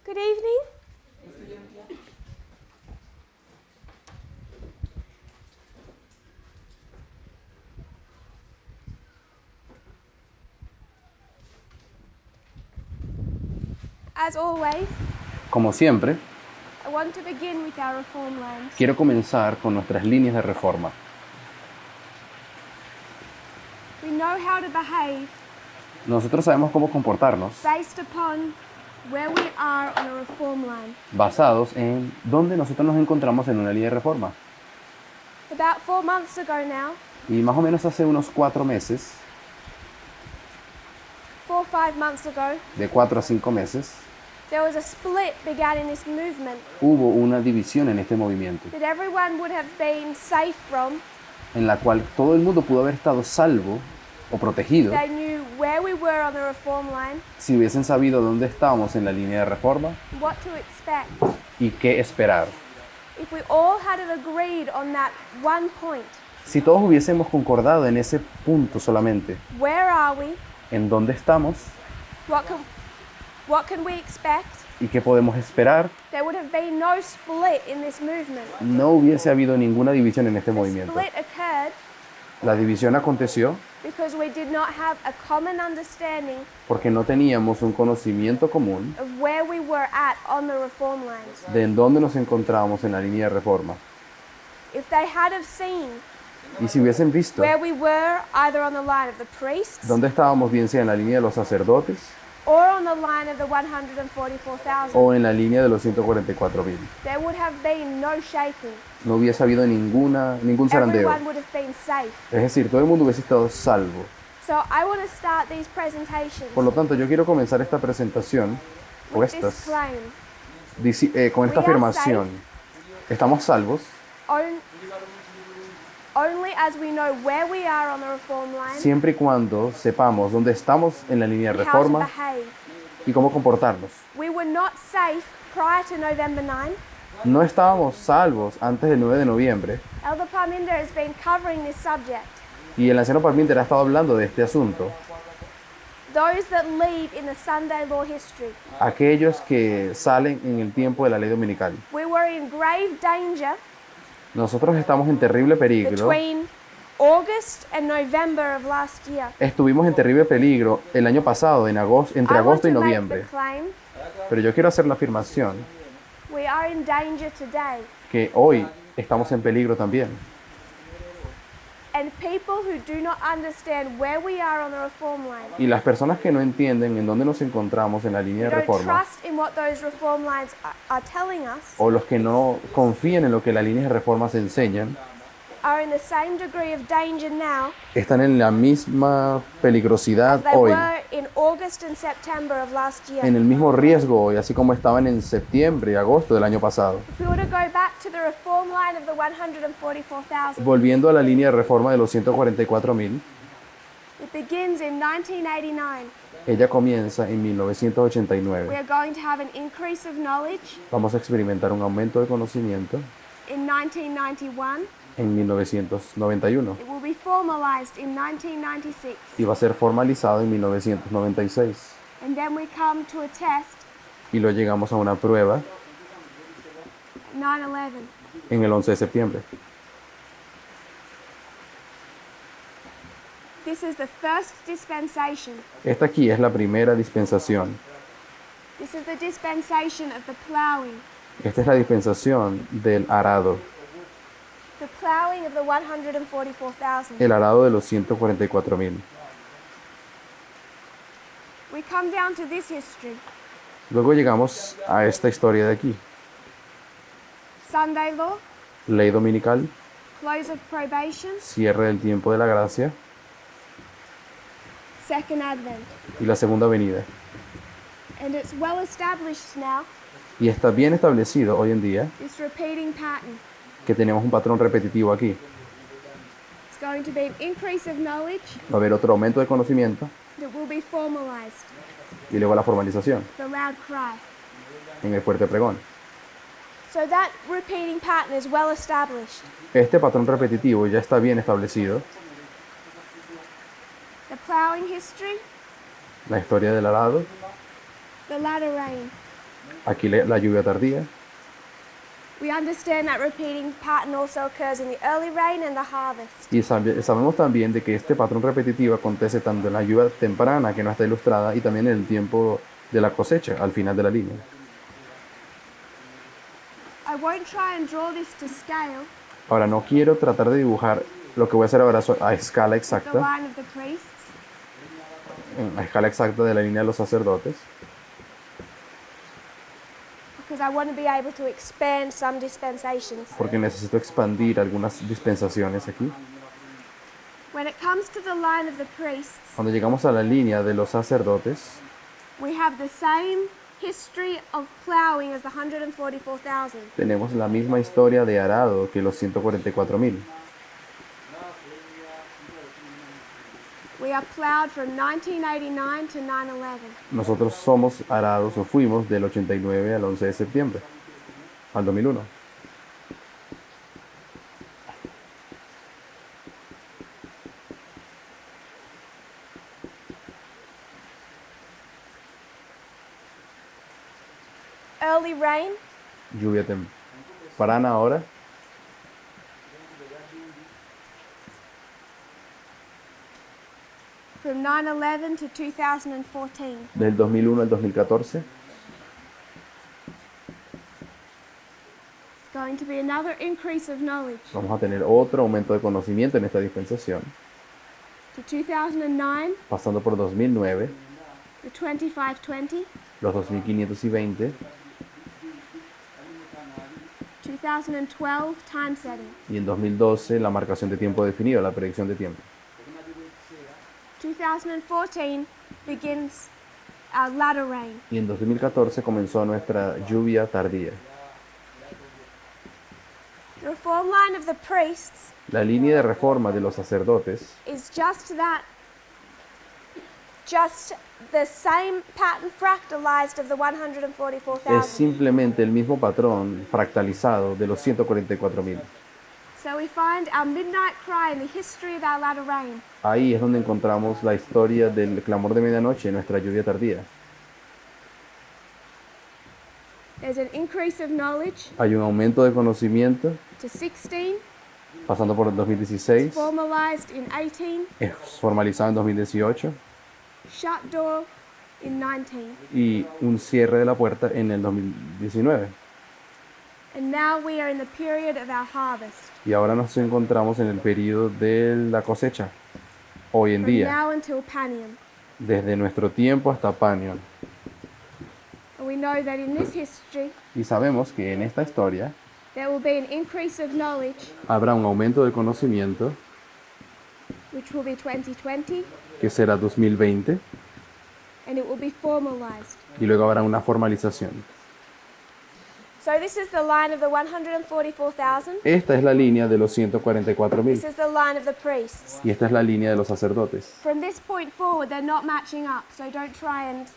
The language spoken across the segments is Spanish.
Good evening. As always, Como siempre, I want to begin with our reform lines. quiero comenzar con nuestras líneas de reforma. We know how to behave Nosotros sabemos cómo comportarnos based upon where we are on a reform line. basados en dónde nosotros nos encontramos en una línea de reforma. About 4 months ago now, Y más o menos hace unos 4 meses, 4 or 5 months ago, de 4 a 5 meses, there was a split began in this movement hubo una división en este movimiento, that everyone would have been safe from. en la cual todo el mundo pudo haber estado salvo o protegido They knew where we were on the reform line, si hubiesen sabido dónde estábamos en la línea de reforma what to expect. y qué esperar. If we all had agreed on that one point, Si todos hubiésemos concordado en ese punto solamente, where are we, en dónde estamos what can we expect, y qué podemos esperar, there would have been no split in this movement. no hubiese habido ninguna división en este The movimiento. split occurred La división aconteció because we did not have a common understanding porque no teníamos un conocimiento común of where we were at on the reform lines. de en dónde nos encontrábamos en la línea de reforma. If they had have seen Y si hubiesen visto where we were either on the line of the priests dónde estábamos, bien sea en la línea de los sacerdotes or on the line of the 144,000, o en la línea de los 144,000, there would have been no shaking. no hubiese habido ningún zarandeo. Everyone would have been safe. Es decir, todo el mundo hubiese estado salvo. So I want to start these presentations Por lo tanto, yo quiero comenzar esta presentación o with this estas, claim. con esta We are afirmación. Estamos salvos Only as we know where we are on the reform line siempre y cuando sepamos dónde estamos en la línea de and how to reforma behave. y cómo comportarnos. We were not safe prior to November 9. No estábamos salvos antes del 9 de noviembre Elder Parminder has been covering this subject. y el anciano Parminter ha estado hablando de este asunto. Those that lead in the Sunday law history. Aquellos que salen en el tiempo de la ley dominical. We were in grave danger Nosotros estamos en terrible peligro. between August and November of last year. Estuvimos en terrible peligro el año pasado, entre I want agosto y to make the noviembre. claim Pero yo quiero hacer la afirmación we are in danger today. que hoy estamos en peligro también. And people who do not understand where we are on the reform line, Y las personas que no entienden en dónde nos encontramos en la línea de don't reforma, trust in what those reform lines are telling us, o los que no confían en lo que las líneas de reforma se enseñan, are in the same degree of danger now están en la misma peligrosidad as they hoy, were in August and September of last year. en el mismo riesgo hoy, así como estaban en septiembre y agosto del año pasado. If we were to go back to the reform line of the 144,000, Volviendo a la línea de reforma de los 144,000, it begins in 1989. ella comienza en We 1989. are going to have an increase of knowledge Vamos a experimentar un aumento de conocimiento in 1991. en 1991 It will be formalized in 1996. y va a ser formalizado en 1996. And then we come to a test, Y luego llegamos a una prueba 9/11. en el 11 de septiembre. This is the first dispensation. Esta aquí es la primera dispensación. This is the dispensation of the plowing. Esta es la dispensación del arado, The plowing of the 144,000. el arado de los 144,000. We come down to this history. Luego llegamos a esta historia de aquí. Sunday law, Ley dominical, close of probation, cierre del tiempo de la gracia second advent. y la segunda venida. And it's well established now, Y está bien establecido hoy en día this repeating pattern. que tenemos un patrón repetitivo aquí. It's going to be an increase of knowledge Va a haber otro aumento de conocimiento that will be formalized. y luego la formalización The loud cry. en el fuerte pregón. So that repeating pattern is well established. Este patrón repetitivo ya está bien establecido. The plowing history, La historia del arado, the latter rain. Aquí la lluvia tardía. We understand that repeating pattern also occurs in the early rain and the harvest. Y sabemos también de que este patrón repetitivo acontece tanto en la lluvia temprana, que no está ilustrada, y también en el tiempo de la cosecha, al final de la línea. I won't try and draw this to scale, Ahora, no quiero tratar de dibujar lo que voy a hacer ahora a escala the exacta, line of the priests, a escala exacta de la línea de los sacerdotes, because I want to be able to expand some dispensations. porque necesito expandir algunas dispensaciones aquí. When it comes to the line of the priests, Cuando llegamos a la línea de los sacerdotes, we have the same history of plowing as the 144,000. tenemos la misma historia de arado que los 144,000. We are plowed from 1989 to 9/11. Nosotros somos arados o fuimos del 89 al 11 de septiembre, al 2001. Early rain, Lluvia temprana ahora, from 9/11 to 2014. del 2001 al 2014. It's going to be another increase of knowledge. Vamos a tener otro aumento de conocimiento en esta dispensación, To 2009, pasando por 2009, the 2520, los 2520, 2012, time setting. y en 2012 la marcación de tiempo definido, la predicción de tiempo. 2014 begins our latter rain. Y en 2014 comenzó nuestra lluvia tardía. The reform line of the priests La línea de reforma de los sacerdotes is just the same pattern fractalized of the es 144,000. simplemente el mismo patrón fractalizado de los 144,000. So we find our midnight cry in the history of our latter rain. Ahí es donde encontramos la historia del clamor de medianoche, nuestra lluvia tardía. There's an increase of knowledge Hay un aumento de conocimiento, to 16, pasando por el 2016, formalized in 18, es formalizado en 2018 shut door in 19. y un cierre de la puerta en el 2019. And now we are in the period of our harvest. Y ahora nos encontramos en el periodo de la cosecha, hoy en From día, now until Panion. desde nuestro tiempo hasta Panion. And we know that in this history Y sabemos que en esta historia there will be an increase of knowledge, habrá un aumento de conocimiento, which will be 2020, que será 2020, and it will be formalized. y luego habrá una formalización. So this is the line of the 144,000. Esta es la línea de los 144,000 This is the line of the priests. y esta es la línea de los sacerdotes. From this point forward, they're not matching up, so don't try and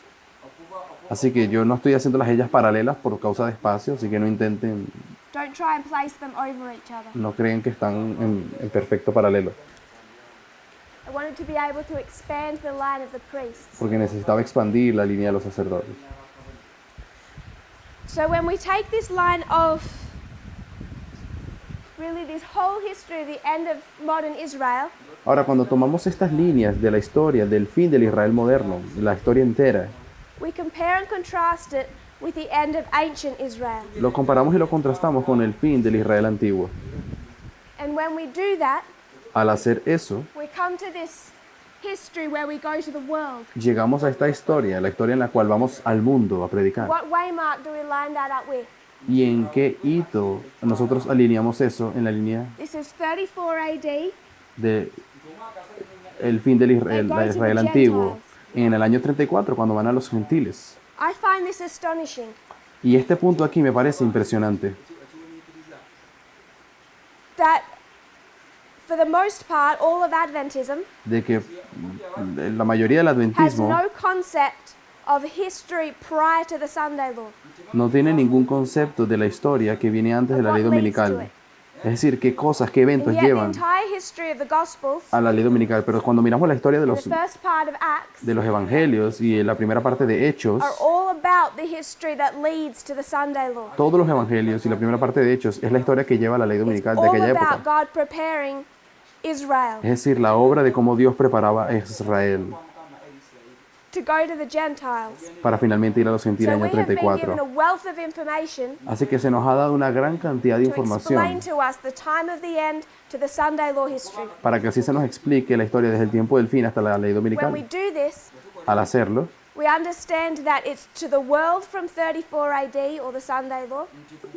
Así que yo no estoy haciendo las ellas paralelas por causa de espacio, así que no intenten, place them over each other. no creen que están en perfecto paralelo, I wanted to be able to expand the line of the priests. porque necesitaba expandir la línea de los sacerdotes. So when we take this line of really this whole history of the end of modern Israel, Ahora, cuando tomamos estas líneas de la historia del fin del Israel moderno, la historia entera, we compare and contrast it with the end of ancient Israel. lo comparamos y lo contrastamos con el fin del Israel antiguo. And when we do that, Al hacer eso, we come to this history where we go to the world. llegamos a esta historia, la historia en la cual vamos al mundo a predicar. What waymark do we line that up with? ¿Y en qué hito nosotros alineamos eso en la línea This is 34 AD. de el fin del Israel, la Israel antiguo, en el año 34, cuando van a los gentiles? I find this astonishing. Y este punto aquí me parece impresionante, That for the most part, all of Adventism de que la mayoría del has adventismo no concept of history prior to the Sunday law. no tiene ningún concepto de la historia que viene antes de la ley What leads to dominical it. Es decir, qué cosas, qué And eventos yet the llevan entire history of the Gospels, a la ley dominical. Pero cuando miramos la historia the first part of Acts, de los evangelios y la primera parte de Hechos, are all about the history that leads to the Sunday law. todos los evangelios y la primera parte de Hechos es la historia que lleva a la ley It's dominical de all aquella about época. God preparing Israel Es decir, la obra de cómo Dios preparaba a Israel to go to the Gentiles. para finalmente ir a los gentiles So en we el have been given a 34. wealth of information Así que se nos ha dado una gran cantidad de to explain información to us the time of the end to the Sunday law history. para que así se nos explique la historia desde el tiempo del fin hasta la ley When we dominical. do this, Al hacerlo, we understand that it's to the world from 34 AD or the Sunday law,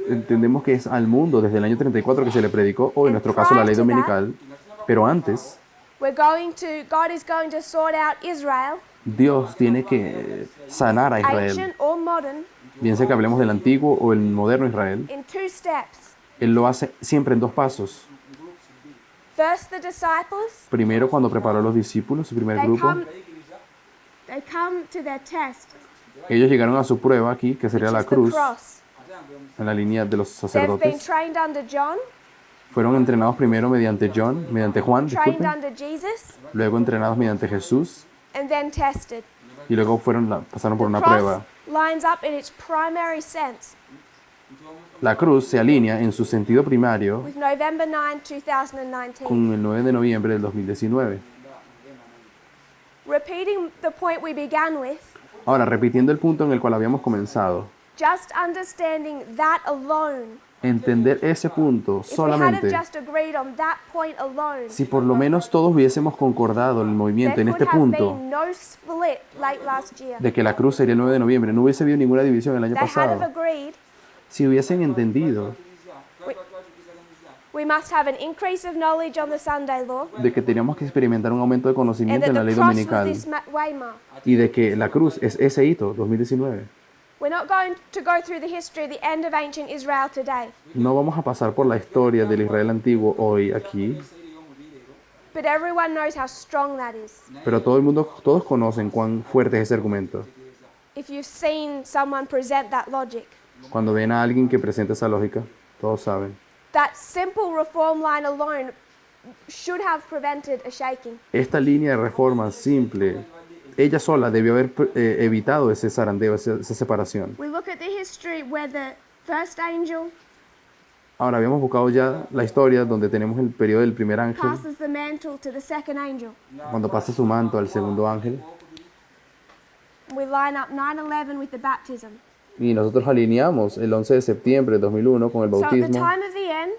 entendemos que es al mundo desde el año 34 que se le predicó, o en nuestro caso la ley dominical, pero antes God is going to sort out Israel, Dios tiene que sanar a Israel, ancient or modern, bien sea que hablemos del antiguo o el moderno Israel. in two steps. Él lo hace siempre en dos pasos. First, the disciples, Primero, cuando preparó a los discípulos, su primer grupo, they come to their test, ellos llegaron a su prueba aquí, que sería which la is the cruz, cross. en la línea de los They've been sacerdotes. trained under John, Fueron entrenados primero mediante Juan, trained disculpen, under Jesus, luego entrenados mediante Jesús, and then tested. y luego pasaron por The una cross prueba. lines up in its primary sense La cruz se alinea en su sentido primario with November 9, 2019. con el 9 de noviembre del 2019. Repeating the point we began with, Ahora, repitiendo el punto en el cual habíamos comenzado, just understanding that alone, entender ese punto if we had have solamente, just agreed on that point alone, si por lo menos todos hubiésemos concordado el movimiento there en could este have punto been no split late last year. de que la cruz sería el 9 de noviembre, no hubiese habido ninguna división el año They had have pasado. agreed Si hubiesen entendido we must have an increase of knowledge on the Sunday law, de que teníamos que experimentar un aumento de and conocimiento that en la the ley cross was dominical this waymark. y de que la cruz es ese hito, 2019. We're not going to go through the history of the end of ancient Israel today, No vamos a pasar por la historia del Israel antiguo hoy aquí, but everyone knows how strong that is. pero todos conocen cuán fuerte es ese argumento. If you've seen someone present that logic, Cuando ven a alguien que presenta esa lógica, todos saben. that simple reform line alone should have prevented a shaking. Esta línea de reforma simple, ella sola debió haber evitado ese zarandeo, esa separación. We look at the history where the first angel Ahora, habíamos buscado ya la historia donde tenemos el periodo del primer ángel, passes the mantle to the second angel. cuando pasa su manto al segundo ángel, We line up 9/11 with the baptism. y nosotros alineamos el 11 de septiembre de 2001 con el So at the bautismo time of the end,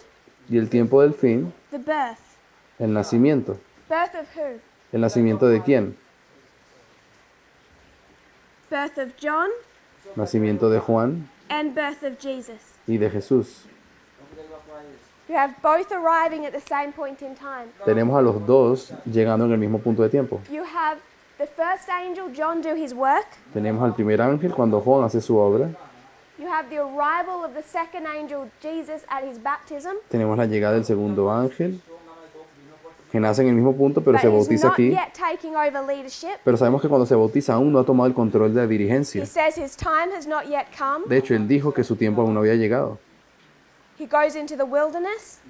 y el tiempo del fin, the birth. el nacimiento. Birth of who? ¿El nacimiento de quién? Birth of John Nacimiento de Juan and birth of Jesus. y de Jesús. You have both arriving at the same point in time. Tenemos a los dos llegando en el mismo punto de tiempo. You have the first angel, John, do his work. Tenemos al primer ángel cuando Juan hace su obra. You have the arrival of the second angel, Jesus, at his baptism. Tenemos la llegada del segundo ángel, que nace en el mismo punto, pero But se he's bautiza not aquí. yet taking over leadership. Pero sabemos que cuando se bautiza aún no ha tomado el control de la He dirigencia. says his time has not yet come. De hecho, él dijo que su tiempo aún no había llegado, He goes into the wilderness,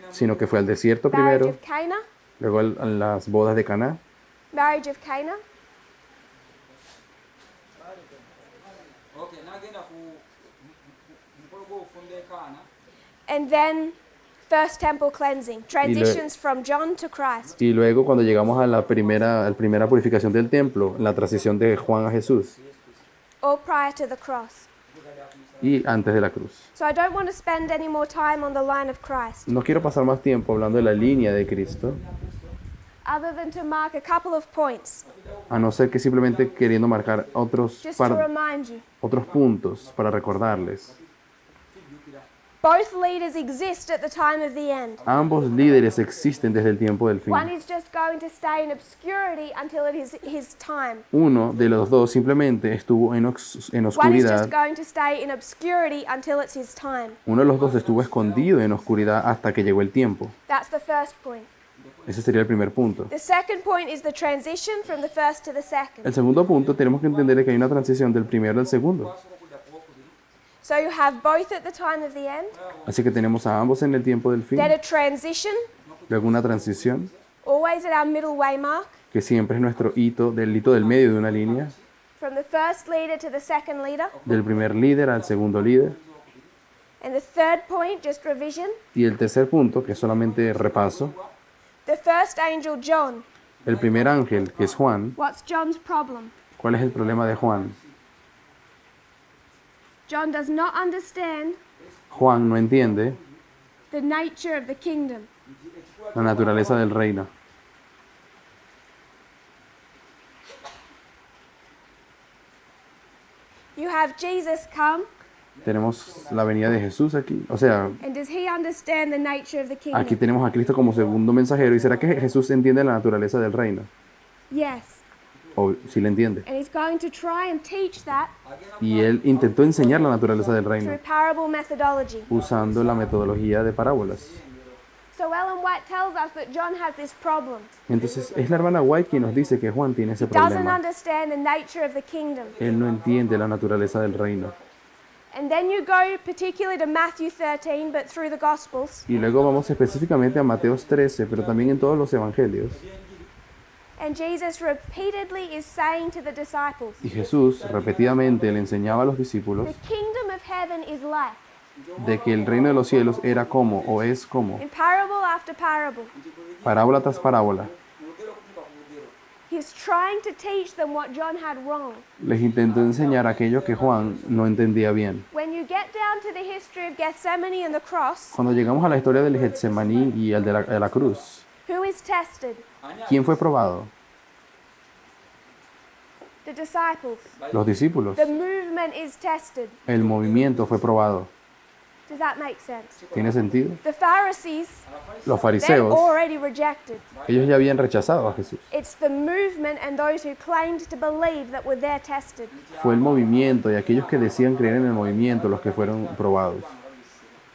sino que fue al desierto marriage primero, of Cana, luego a las bodas de Caná, marriage of Cana. And then first temple cleansing, transitions from John to Christ. y luego cuando llegamos a la primera purificación del templo, la transición de Juan a Jesús, All prior to the cross. y antes de la cruz. So I don't want to spend any more time on the line of Christ, No quiero pasar más tiempo hablando de la línea de Cristo, other than to mark a couple of points, a no ser que simplemente queriendo marcar otros just to remind you. puntos para recordarles. Both leaders exist at the time of the end. Ambos líderes existen desde el tiempo del fin. One is just going to stay in obscurity until it is his time. Uno de los dos simplemente estuvo en One is oscuridad. just going to stay in obscurity until it's his time. Uno de los dos estuvo escondido en oscuridad hasta que llegó el tiempo. That's the first point. Ese sería el primer punto. The second point is the transition from the first to the second. El segundo punto, tenemos que entender que hay una transición del primero al segundo. So you have both at the time of the end, Así que tenemos a ambos en el tiempo del fin, then a transition, luego una transición, always at our middle way mark, que siempre es nuestro hito del medio de una línea, from the first leader to the second leader, del primer líder al segundo líder. and the third point, just revision, Y el tercer punto, que es solamente repaso, the first angel, John. el primer ángel, que es Juan. What's John's problem? ¿Cuál es el problema de Juan? John does not understand Juan no entiende the nature of the kingdom. la naturaleza del reino. You have Jesus come, Tenemos la venida de Jesús aquí. O sea, and does he understand the nature of the aquí kingdom? tenemos a Cristo como segundo mensajero. ¿Y será que Jesús entiende la naturaleza del reino? Yes. O si le entiende. And he's going to try and teach that Y él intentó enseñar la naturaleza del reino through parable methodology. usando la metodología de parábolas. So Ellen White tells us that John has this problem. Entonces, es la hermana White quien nos dice que Juan tiene ese Doesn't problema. understand the nature of the kingdom. Él no entiende la naturaleza del reino. And then you go particularly to Matthew 13, but through the Gospels. Y luego vamos específicamente a Mateos 13, pero también en todos los evangelios. And Jesus repeatedly is saying to the disciples, Y Jesús repetidamente le enseñaba a los discípulos the kingdom of heaven is like. de que el reino de los cielos era como o es como, In parable after parable, parábola tras parábola. he's trying to teach them what John had wrong. Les intentó enseñar aquello que Juan no entendía bien. When you get down to the history of Gethsemane and the cross, Cuando llegamos a la historia del Getsemaní y el de la cruz, who is tested? ¿quién fue probado? The disciples. Los discípulos. The movement is tested. El movimiento fue probado. Does that make sense? ¿Tiene sentido? The Pharisees, Los they fariseos, already rejected. ellos ya habían rechazado a Jesús. It's the movement and those who claimed to believe that were there tested. Fue el movimiento y aquellos que decían creer en el movimiento los que fueron probados.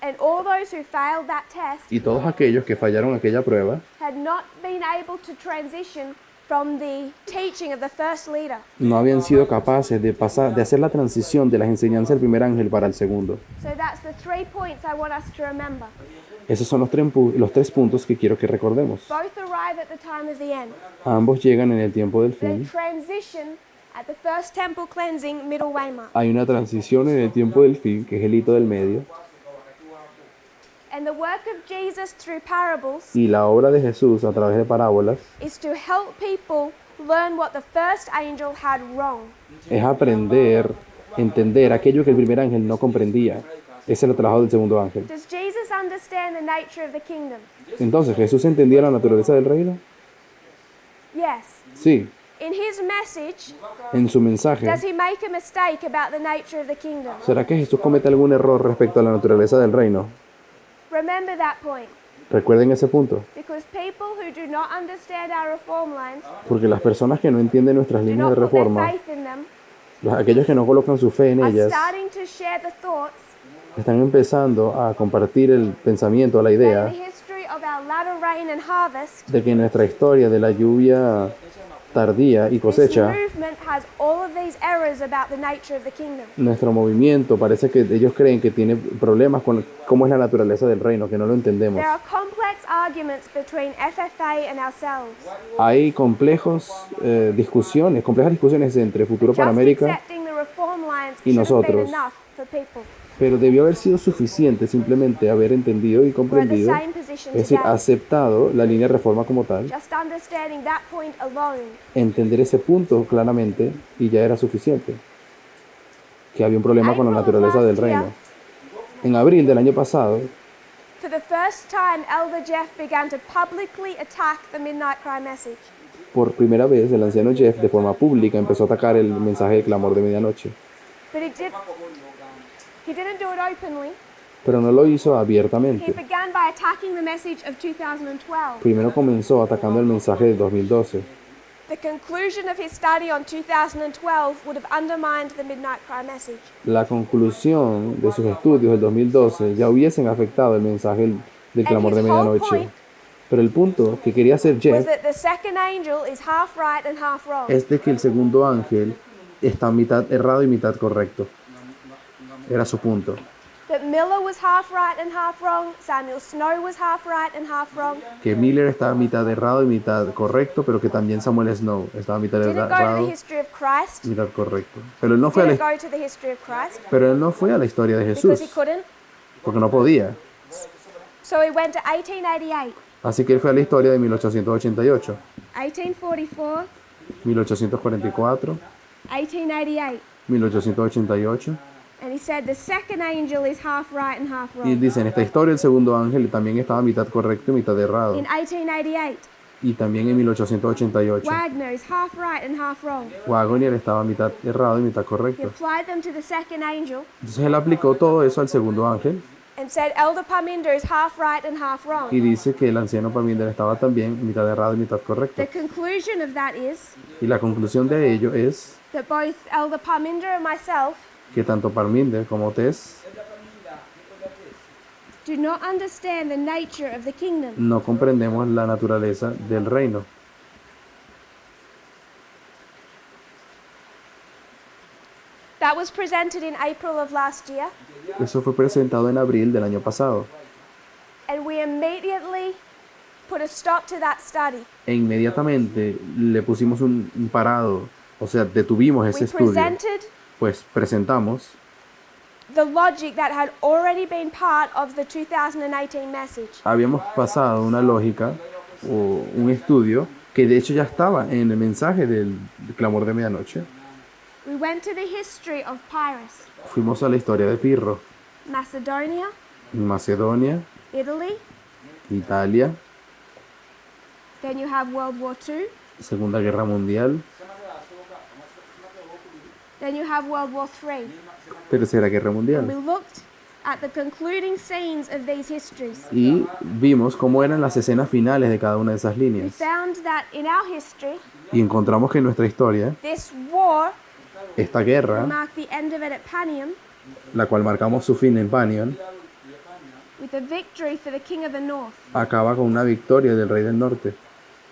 And all those who failed that test Y todos aquellos que fallaron aquella prueba had not been able to transition from the teaching of the first leader. no habían sido capaces de hacer la transición de las enseñanzas del primer ángel para el segundo. So that's the 3 points I want us to remember. Esos son los tres puntos que quiero que recordemos. Both arrive at the time of the end. Ambos llegan en el tiempo del They fin. transition at the first temple cleansing, middle way mark. Hay una transición en el tiempo del fin, que es el hito del medio, And the work of Jesus through parables y la obra de Jesús a través de parábolas is to help people learn what the first angel had wrong. es entender aquello que el primer ángel no comprendía. Ese es el trabajo del segundo ángel. Does Jesus understand the nature of the kingdom? Entonces, ¿Jesús entendía la naturaleza del reino? Yes. Sí. In his message, En su mensaje, does he make a mistake about the nature of the kingdom? ¿será que Jesús comete algún error respecto a la naturaleza del reino? Remember that point, Recuerden ese punto, because people who do not understand our reform lines, porque las personas que no entienden nuestras do líneas de not put their reforma, faith in them, aquellos que no colocan su fe en are ellas, starting to share the thoughts están empezando a compartir el pensamiento, la that idea the history of our latter rain and harvest, de que nuestra historia de la lluvia tardía y this cosecha, movement has all of these errors about the nature of the kingdom. nuestro movimiento, parece que ellos creen que tiene problemas con cómo es la naturaleza del reino, que no lo entendemos. There are complex arguments between FFA and ourselves. Hay complejas discusiones entre Futuro para Just América, accepting the reform lines y should have been nosotros. enough for people. pero debió haber sido suficiente simplemente haber entendido y We're at the comprendido, same position es decir, today. aceptado la línea de reforma como tal, Just understanding that point alone. entender ese punto claramente y ya era suficiente, que había un problema con la naturaleza del reino. En abril del año pasado, For the first time, Elder Jeff began to publicly attack the Midnight Cry message. por primera vez, el anciano Jeff de forma pública empezó a atacar el mensaje del clamor de medianoche, But he didn't do it openly. pero no lo hizo He abiertamente. began by attacking the message of 2012. Primero comenzó atacando el mensaje de 2012. The conclusion of his study on 2012 would have undermined the Midnight Cry message. La conclusión de sus estudios del 2012 ya hubiesen afectado el mensaje del clamor de his whole medianoche. point Pero el punto que quería hacer Was Jeff that the second angel is half right and half wrong. es de que el segundo ángel está mitad errado y mitad correcto. era su punto. That Miller was half right and half wrong. Samuel Snow was half right and half wrong. Que Miller estaba mitad errado y mitad correcto, pero que también Samuel Snow estaba mitad Didn't go to the errado history of Christ. y mitad correcto. Pero él no fue a Didn't la, go to the history of Christ pero él no fue a la historia de because he Jesús, couldn't. porque no podía. So he went to 1888, Así que él fue a la historia de 1888, 1844, 1844, 1888. 1888. And he said the second angel is half right and half Y wrong. dice, en esta historia el segundo ángel también estaba mitad correcto y mitad errado. In 1888, Y también en 1888, Wagner is half right and half wrong. Wagner estaba mitad errado y mitad He correcto. applied them to the second angel Entonces él aplicó todo eso al segundo ángel and said Elder Parminder is half right and half y wrong. dice que el anciano Parminder estaba también mitad errado y mitad correcto. The conclusion of that is Y la conclusión de ello es that both Elder Parminder and myself que tanto Parminder como Tess do not understand the nature of the kingdom. no comprendemos la naturaleza del reino. That was presented in April of last year, Eso fue presentado en abril del año pasado. and we immediately put a stop to that study. E inmediatamente le pusimos un parado, o sea, detuvimos ese We estudio. presented Pues presentamos the logic that had already been part of the 2018 message. habíamos pasado una lógica o un estudio que de hecho ya estaba en el mensaje del clamor de medianoche. We went to the history of Pyrrhus, Fuimos a la historia de Pirro, Macedonia, Macedonia, Italy, Italia, then you have World War II, Segunda Guerra Mundial, then you have World War III. Tercera Guerra We Mundial. looked at the concluding scenes of these histories. Y vimos cómo eran las escenas finales de cada una de esas We líneas. found that in our history, Y encontramos que en nuestra historia, this war esta guerra, marked the end of it at Panium la cual marcamos su fin en Panion, with a victory for the King of the North. acaba con una victoria del rey del norte.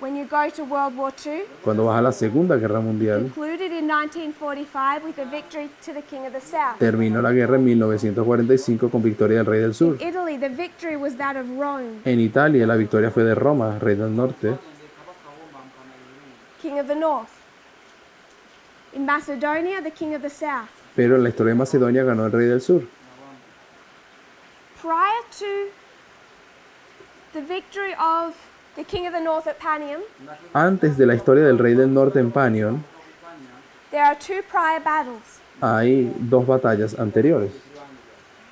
When you go to World War II, Cuando vas a la Segunda Guerra Mundial, concluded in 1945 with a victory to the King of the South. terminó la guerra en 1945 con victoria del rey del sur. In Italy, the victory was that of Rome, En Italia la victoria fue de Roma, rey del norte. King of the North. In Macedonia, the King of the South. Pero en la historia de Macedonia ganó el rey del sur. Prior to the victory of the King of the North at Panium, Antes de la historia del rey del norte en Panion, there are two prior battles, hay dos batallas anteriores.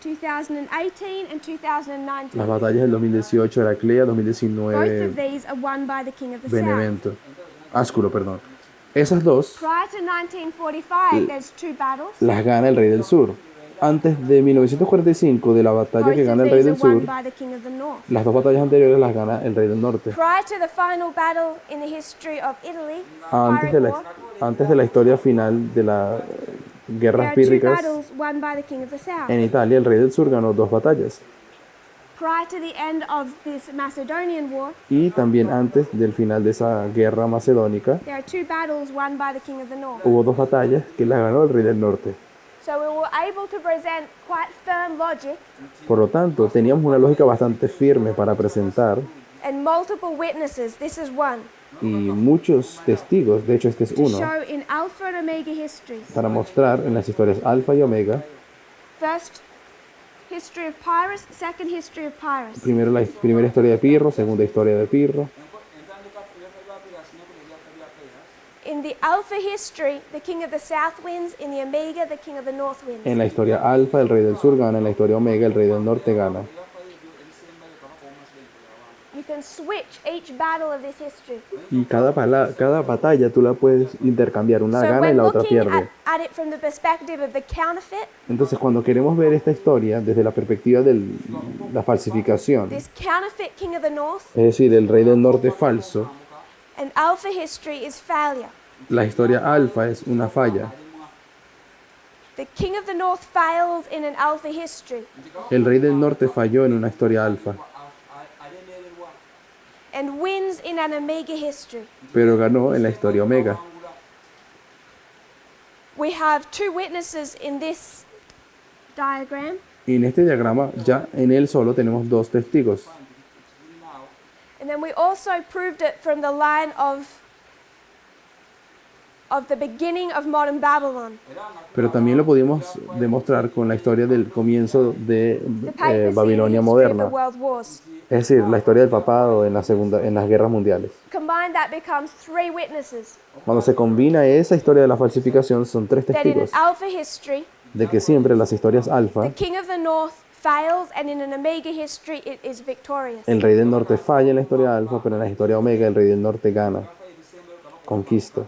2018 and 2019. Las batallas del 2018 Heraclea, Both of 2019 these are won by the King of the South. Benevento. Asculo, perdón. Esas dos Prior to 1945, there's two battles. las gana el rey del sur. Antes de 1945, de la batalla Both que of gana el rey these del are won sur, by the King of the North. las dos batallas anteriores las gana el rey del norte. Prior to the final battle in the history of Italy, Antes Pyrrhic de War, antes de la historia final de las there guerras are two pírricas, battles won by the King of the South. en Italia el rey del sur ganó dos batallas. Prior to the end of this Macedonian War, Y también antes del final de esa guerra macedónica, there are two battles won by the King of the North. hubo dos batallas que las ganó el rey del norte. So we were able to present quite firm logic Por lo tanto, teníamos una lógica bastante firme para presentar and multiple witnesses. This is one. y muchos testigos, de hecho este es To uno, show in Alpha and Omega histories. para mostrar en las historias Alfa y Omega, First, history of Pyrrhus. Second, history of Pyrrhus. primero la primera historia de Pirro, segunda historia de Pirro. In the Alpha history, the King of the South wins. In the Omega, the King of the North wins. En la historia Alfa, el rey del sur gana, en la historia Omega, el rey del norte gana. You can switch each battle of this history. Y cada batalla tú la puedes intercambiar, una So gana y when la otra looking pierde. at it from the perspective of the counterfeit, Entonces cuando queremos ver esta historia desde la perspectiva de la falsificación, this counterfeit King of the North es decir, el rey del norte falso, and Alpha history is failure. la historia Alfa es una falla. The King of the North fails in an Alpha history El rey del norte falló en una historia Alfa, and wins in an Omega history. pero ganó en la historia Omega. We have two witnesses in this diagram. Y en este diagrama, ya en él solo tenemos dos testigos. And then we also proved it from the line of the beginning of modern Babylon. Pero también lo pudimos demostrar con la historia del comienzo de The papacy, Babilonia the history of the moderna. world wars. Es decir, la historia del papado en las guerras mundiales. Combined, that becomes 3 witnesses Cuando se combina esa historia de la falsificación, son 3 that in an testigos alpha history, de que siempre las historias alfa, the king of the north fails, and in an omega history, it is victorious. el rey del norte falla en la historia alfa, pero en la historia omega el rey del norte gana, conquista.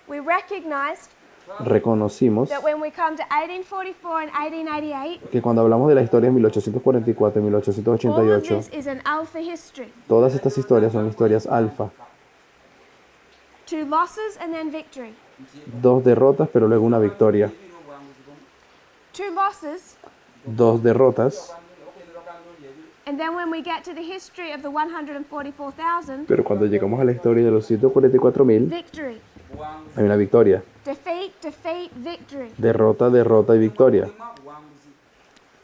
We recognized Reconocimos that when we come to 1844 and 1888, que cuando hablamos de la historia de 1844 y all of 1888, this is an alpha history. todas estas historias son historias alfa. 2 losses and then victory. 2 derrotas, pero luego una victoria. 2 losses, 2 derrotas, and then when we get to the history of the 144,000, pero cuando llegamos a la historia de los 144.000, victory. hay una victoria. Defeat, defeat, victory. Derrota, derrota y victoria.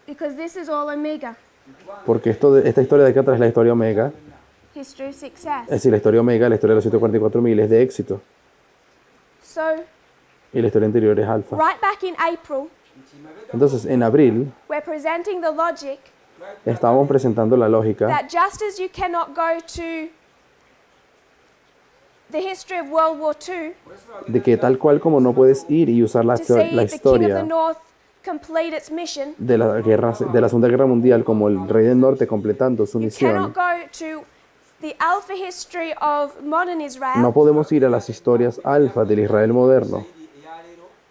Because this is all omega, Porque esta historia de acá atrás es la historia omega. history of Es success. decir, la historia omega, la historia de los 144.000 es de éxito. So, Y la historia anterior es alfa. right back in April, Entonces, en abril, we're presenting the logic estábamos presentando la lógica that just as you cannot go to the history of World War II de que tal cual como no puedes ir y usar la to see the king of the historia north complete its mission, de la Segunda Guerra Mundial como el rey del norte completando su you misión, cannot go to the alpha history of modern Israel, no podemos ir a las historias alfa del Israel moderno,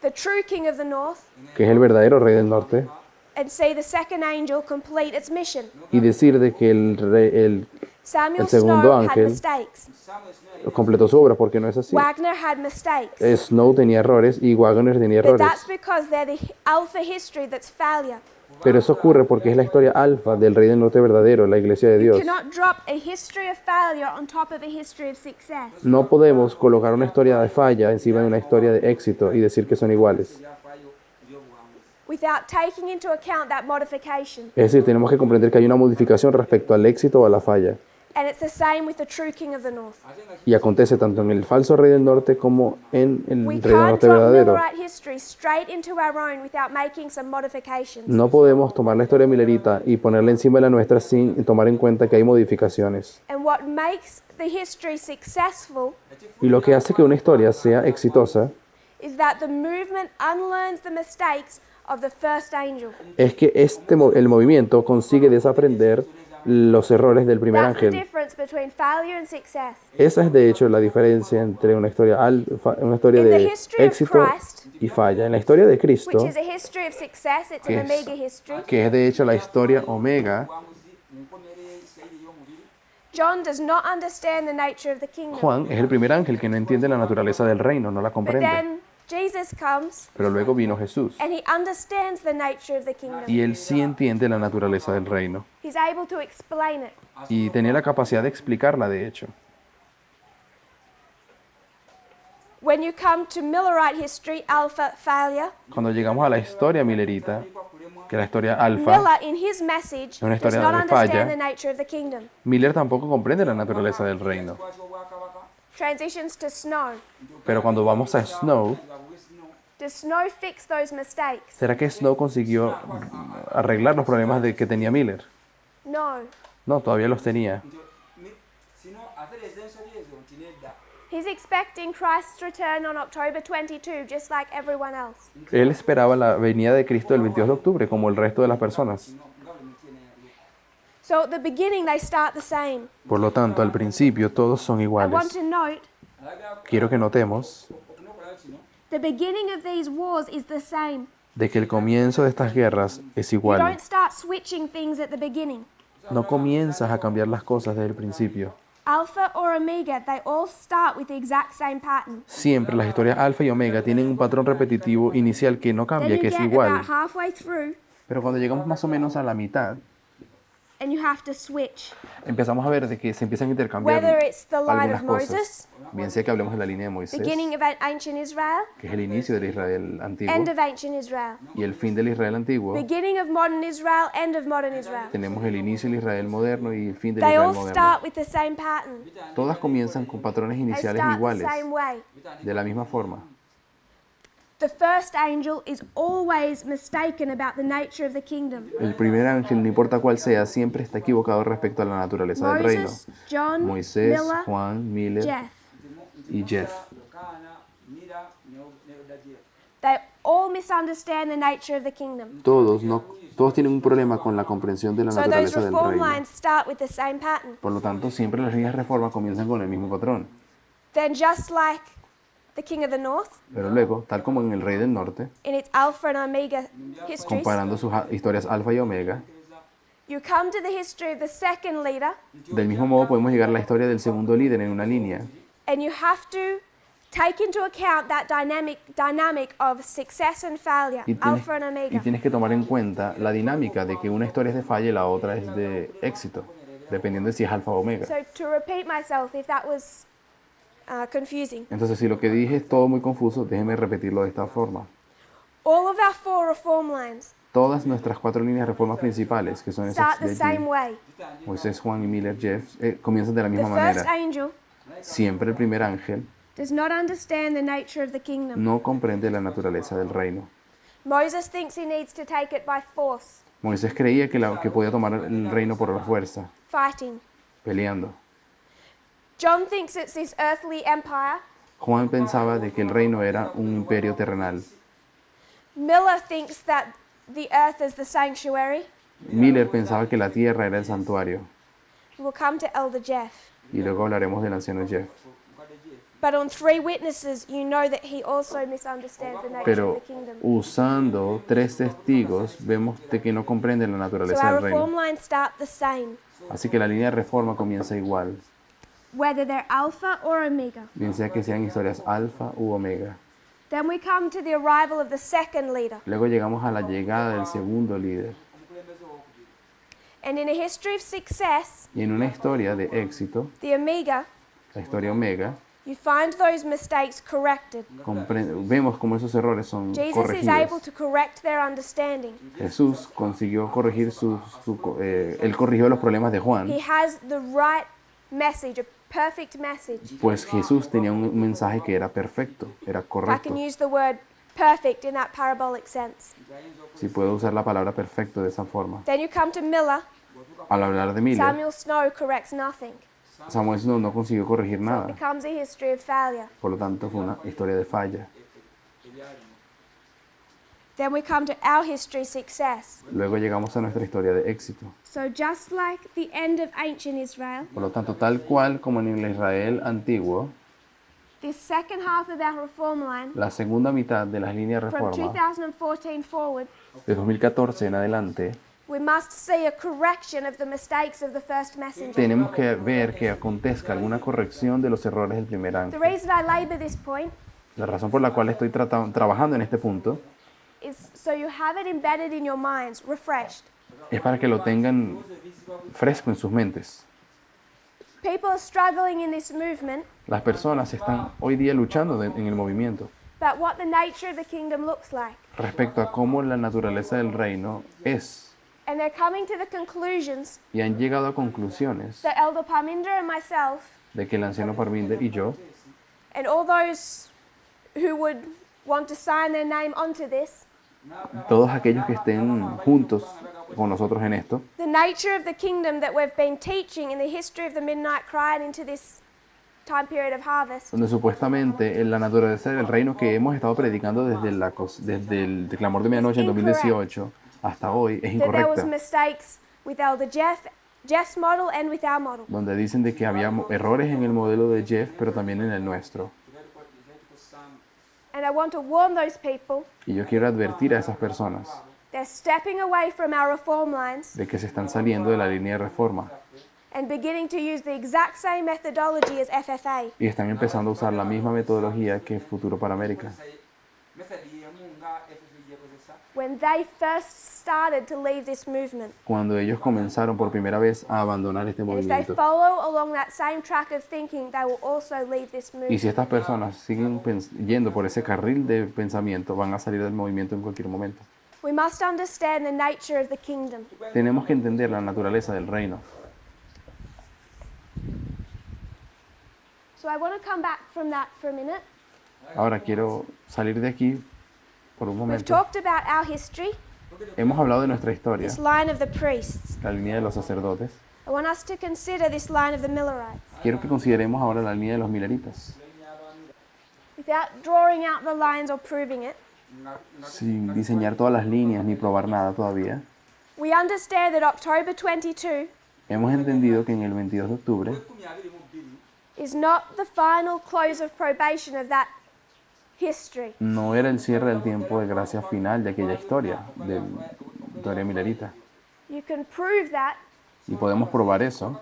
the true king of the north, que es el verdadero rey del norte, and see the second angel complete its mission. y decir de que el Samuel El segundo Snow had ángel mistakes. completó su obra, porque no es así. Wagner had mistakes. Snow tenía errores y Wagner tenía But errores. that's because they're the alpha history that's failure. Pero eso ocurre porque es la historia alfa del rey del norte verdadero, la iglesia de You Dios. cannot drop a history of failure on top of a history of success. No podemos colocar una historia de falla encima de una historia de éxito y decir que son iguales. Without taking into account that modification. Es decir, tenemos que comprender que hay una modificación respecto al éxito o a la falla. And it's the same with the true king of the north. Y acontece tanto en el falso rey del norte como en el We rey del can't norte drop verdadero. Millerite history straight into our own without making some modifications. No podemos tomar la historia milerita y ponerla encima de la nuestra sin tomar en cuenta que hay modificaciones. And what makes the history successful Y lo que hace que una historia sea exitosa is that the movement unlearns the mistakes of the first angel. es que el movimiento consigue desaprender los errores del primer That's the ángel. difference between failure and success. Esa es de hecho la diferencia entre una historia In the de history of éxito Christ, y falla. En la historia de which Cristo, is a history of success, it's an que omega history. que es de hecho la historia omega, John does not understand the nature of the kingdom. Juan es el primer ángel que no entiende la naturaleza del reino, no la But comprende. then Jesus comes Pero luego vino Jesús and he understands the nature of the kingdom. y él sí entiende la naturaleza del reino He's able to explain it. y tenía la capacidad de explicarla de hecho. When you come to Millerite history, alpha failure, Cuando llegamos a la historia milerita, que es la historia alfa, Miller in his message Una does historia not de understand falla. the nature of the kingdom. Miller tampoco comprende la naturaleza del reino. Transitions to Snow. Pero cuando vamos a Snow, Does Snow fix those mistakes? ¿será que Snow consiguió arreglar los problemas que tenía Miller? No. No, todavía los tenía. He's expecting Christ's return on October 22, just like everyone else. Él esperaba la venida de Cristo el 22 de octubre, como el resto de las personas. So at the beginning, they start the same. Por lo tanto, al principio todos son I want iguales. to note Quiero que notemos the beginning of these wars is the same. de que el comienzo de estas guerras es You igual. don't start switching things at the beginning. No comienzas a cambiar las cosas desde el principio. Alpha or omega, they all start with the exact same pattern. Siempre las historias alfa y omega tienen un patrón repetitivo inicial que no Then cambia, you que es get igual. about halfway through, Pero cuando llegamos más o menos a la mitad, and you have to switch. empezamos a ver de que se empiezan a intercambiar Whether it's the line algunas of cosas. Moses, Bien sea que hablemos de la línea de Moisés, beginning of ancient Israel, que es el inicio del Israel antiguo, end of ancient Israel. y el fin del Israel antiguo, Beginning of modern Israel, end of modern Israel. tenemos el inicio del Israel moderno y el fin del They Israel all moderno. start with the same pattern. Todas comienzan con patrones They iniciales start the iguales, same way. de la misma forma. The first angel is always mistaken about the nature of the kingdom. El primer ángel, no importa cuál sea, siempre está equivocado respecto a la naturaleza del reino. Moses, John, Moisés, Miller, Juan, Miller Jeff. y Jeff. They all misunderstand the nature of the kingdom. Todos tienen un problema con la comprensión de la So those naturaleza del reform reino. lines start with the same pattern. Por lo tanto, siempre las líneas de reforma comienzan con el mismo patrón. Then just like the king of the north, Pero luego, tal como en el Rey del Norte, in its Alpha and Omega histories, comparando sus historias alfa y omega, you come to the history of the second leader, del mismo modo podemos llegar a la historia del segundo líder en una línea. and you have to take into account that dynamic of success and failure, Y tienes, Alpha and y Omega. tienes que tomar en cuenta la dinámica de que una historia es de falla y la otra es de éxito, dependiendo de si es alfa o omega. So to repeat myself, if that was confusing, Entonces, si lo que dije es todo muy confuso, déjeme repetirlo de esta forma. all of our four reform lines Todas nuestras 4 líneas de reformas principales, que son esas start the de same allí, way. Moisés, Juan y Miller, Jeff, comienzan de la The misma first manera. angel Siempre el primer ángel does not understand the nature of the kingdom. no comprende la naturaleza del reino. Moses thinks he needs to take it by force, Moisés creía que podía tomar el reino por la fuerza, fighting. peleando. John thinks it's this earthly empire. Juan pensaba de que el reino era un imperio terrenal. Miller thinks that the earth is the sanctuary. Miller pensaba que la tierra era el santuario. We'll come to Elder Jeff. Y luego hablaremos del anciano Jeff. But on 3 witnesses, you know that he also misunderstands the nature of Pero the kingdom. usando 3 testigos, vemos de que no comprenden la So naturaleza our del reino. reform lines start the same, Así que la línea de reforma comienza igual, whether they're alpha or omega. bien sea que sean historias alfa u omega. Then we come to the arrival of the second leader. Luego llegamos a la llegada del segundo líder. And in a history of success, Y en una historia de éxito, the omega, la historia omega, you find those mistakes corrected. vemos cómo esos errores son Jesus is able corregidos. to correct their understanding. Jesús consiguió corregir él corrigió los problemas de Juan, He has the right message, a perfect message. pues Jesús tenía un mensaje que era perfecto, era If I correcto. can use the word perfect in that parabolic sense. Si puedo usar la palabra perfecto de esa forma. Then you come to Miller. Al hablar de Miller, Samuel Snow corrects nothing. Samuel no consiguió corregir It nada. becomes a history of failure. Por lo tanto, fue una historia de falla. Then we come to our history success. Luego llegamos a nuestra historia de éxito. So just like the end of ancient Israel, Por lo tanto, tal cual como en el Israel antiguo, this second half of our reform line, la segunda mitad de las líneas de from reforma 2014 forward, de 2014 en adelante, we must see a correction of the mistakes of the first messenger. tenemos que ver que acontezca alguna corrección de los errores del primer The ángel. reason I labor this point La razón por la cual estoy trabajando en este punto is so you have it embedded in your minds, refreshed. es para que lo tengan fresco en sus mentes. People are struggling in this movement Las personas están hoy día luchando en el movimiento about what the nature of the kingdom looks like. respecto a cómo la naturaleza del reino es, And they're coming to the conclusions y han llegado a conclusiones that Elder Parminder and myself de que el anciano Parminder y yo, and all those who would want to sign their name onto this, todos aquellos que estén juntos con nosotros en esto, the nature of the kingdom that we've been teaching in the history of the Midnight Cry and into this time period of harvest, donde supuestamente en la naturaleza del reino que hemos estado predicando desde el clamor de medianoche en 2018 hasta hoy es that there was incorrecta, mistakes with Elder Jeff's model and with our model. donde dicen de que había errores en el modelo de Jeff, pero también en el nuestro. And I want to warn those people, Y yo quiero advertir a esas personas they're stepping away from our reform lines de que se están saliendo de la línea de reforma and beginning to use the exact same methodology as FFA. y están empezando a usar la misma metodología que Futuro para América. when they first started to leave this movement. Cuando ellos comenzaron por primera vez a abandonar este And if they movimiento. follow along that same track of thinking, they will also leave this Y movement. si estas personas siguen yendo por ese carril de pensamiento, van a salir del movimiento en cualquier momento. We must understand the nature of the kingdom. Tenemos que entender la naturaleza del reino. So I want to come back from that for a minute. Ahora quiero salir de aquí por un We've momento. talked about our history, Hemos hablado de nuestra historia, this line of the priests. la línea de los sacerdotes. I want us to consider this line of the Millerites. Quiero que consideremos ahora la línea de los mileritas. Without drawing out the lines or proving it, Sin diseñar todas las líneas ni probar nada todavía, we understand that October 22 hemos entendido que en el 22 de octubre is not the final close of probation of that history. no era el cierre del tiempo de gracia final de aquella historia, de historia milerita. You can prove that Y podemos probar eso,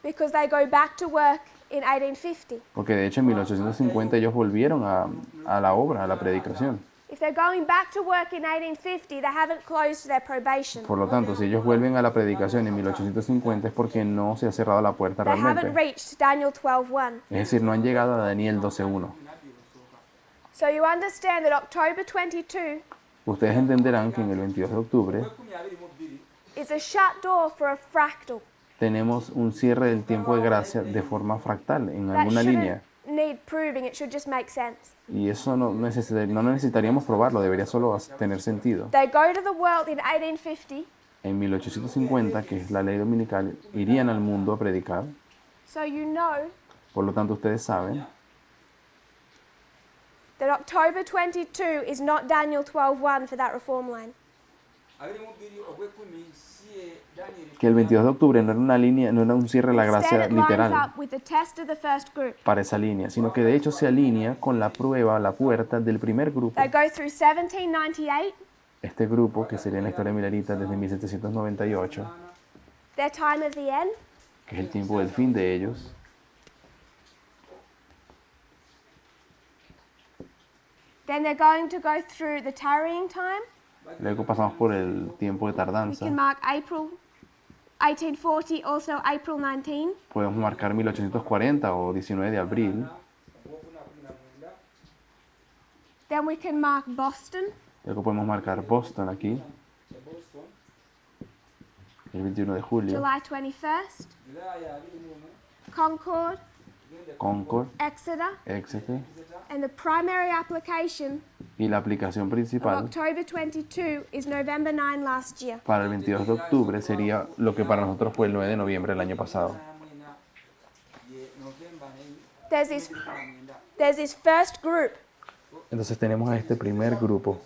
because they go back to work in 1850. porque de hecho en 1850 ellos volvieron a la obra, a la predicación. If they're going back to work in 1850, they haven't closed their probation. Por lo tanto, si ellos vuelven a la predicación en 1850 es porque no se ha cerrado la puerta They haven't realmente. reached Daniel 12:1. Es decir, no han llegado a Daniel 12:1. So you understand that October 22 Ustedes entenderán que en el 22 de octubre is a shut door for a fractal. tenemos un cierre del tiempo de gracia de forma fractal en That alguna shouldn't línea. need proving, it should just make sense. Y eso no necesitaríamos probarlo, debería solo tener sentido. They go to the world in 1850, En 1850, que es la ley dominical, irían al mundo a predicar. so you know Por lo tanto, ustedes saben that October 22 is not Daniel 12:1 for that reform line. que el 22 de octubre no era una línea, no era un cierre de la Instead, gracia it lines literal up with the test of the first group. para esa línea, sino que de hecho se alinea con la prueba, la puerta del primer grupo. They go through 1798, Este grupo, que sería en la historia milerita desde 1798, their time of the end, que es el tiempo del fin de ellos, then they're going to go through the tarrying time. luego pasamos por el tiempo de We tardanza, can mark April 1840, also April 19. podemos marcar 1840 o 19 de abril, Then we can mark Boston, luego podemos marcar Boston aquí, el 21 de julio, July 21st, Concord, Concord, Exeter, Exeter, and the primary application y la aplicación of principal October 22 is November 9 last year. para el 22 de octubre sería lo que para nosotros fue el 9 de noviembre del año pasado. There's this first group Entonces tenemos a este primer grupo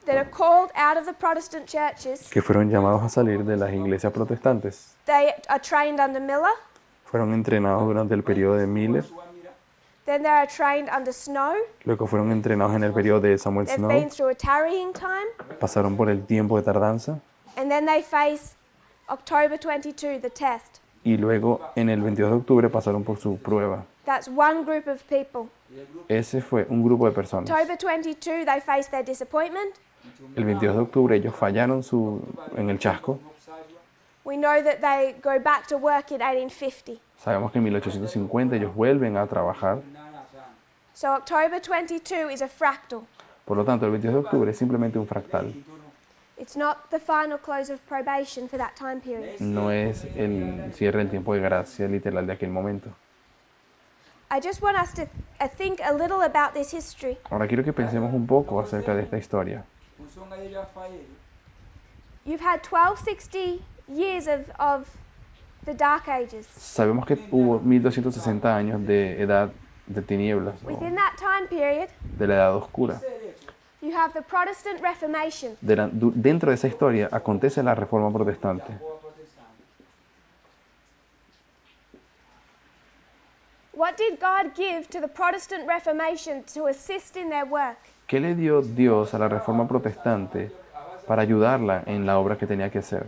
that are called out of the Protestant churches. que fueron llamados a salir de las iglesias protestantes. They are trained under Miller, Fueron entrenados durante el periodo de Miller, then they are trained under Snow. luego fueron entrenados en el periodo de Samuel They've Snow, been through a tarrying time, pasaron por el tiempo de tardanza and then they face October 22, the test. y luego en el 22 de octubre pasaron por su prueba. That's one group of people. Ese fue un grupo de personas. October 22, they face their disappointment. El 22 de octubre ellos fallaron en el chasco. We know that they go back to work in 1850. Sabemos que en 1850 ellos vuelven a trabajar. So October 22 is a fractal. Por lo tanto, el 22 de octubre es simplemente un fractal. It's not the final close of probation for that time period. No es el cierre del tiempo de gracia literal de aquel momento. I just want us to think a little about this history. Ahora quiero que pensemos un poco acerca de esta historia. You've had 1260 years of the Dark Ages. Sabemos que hubo 1260 años de edad de tinieblas, o Within that time period, de la edad oscura. you have the Protestant Reformation. Dentro de esa historia acontece la Reforma Protestante. What did God give to the Protestant Reformation to assist in their work? ¿Qué le dio Dios a la Reforma Protestante para ayudarla en la obra que tenía que hacer?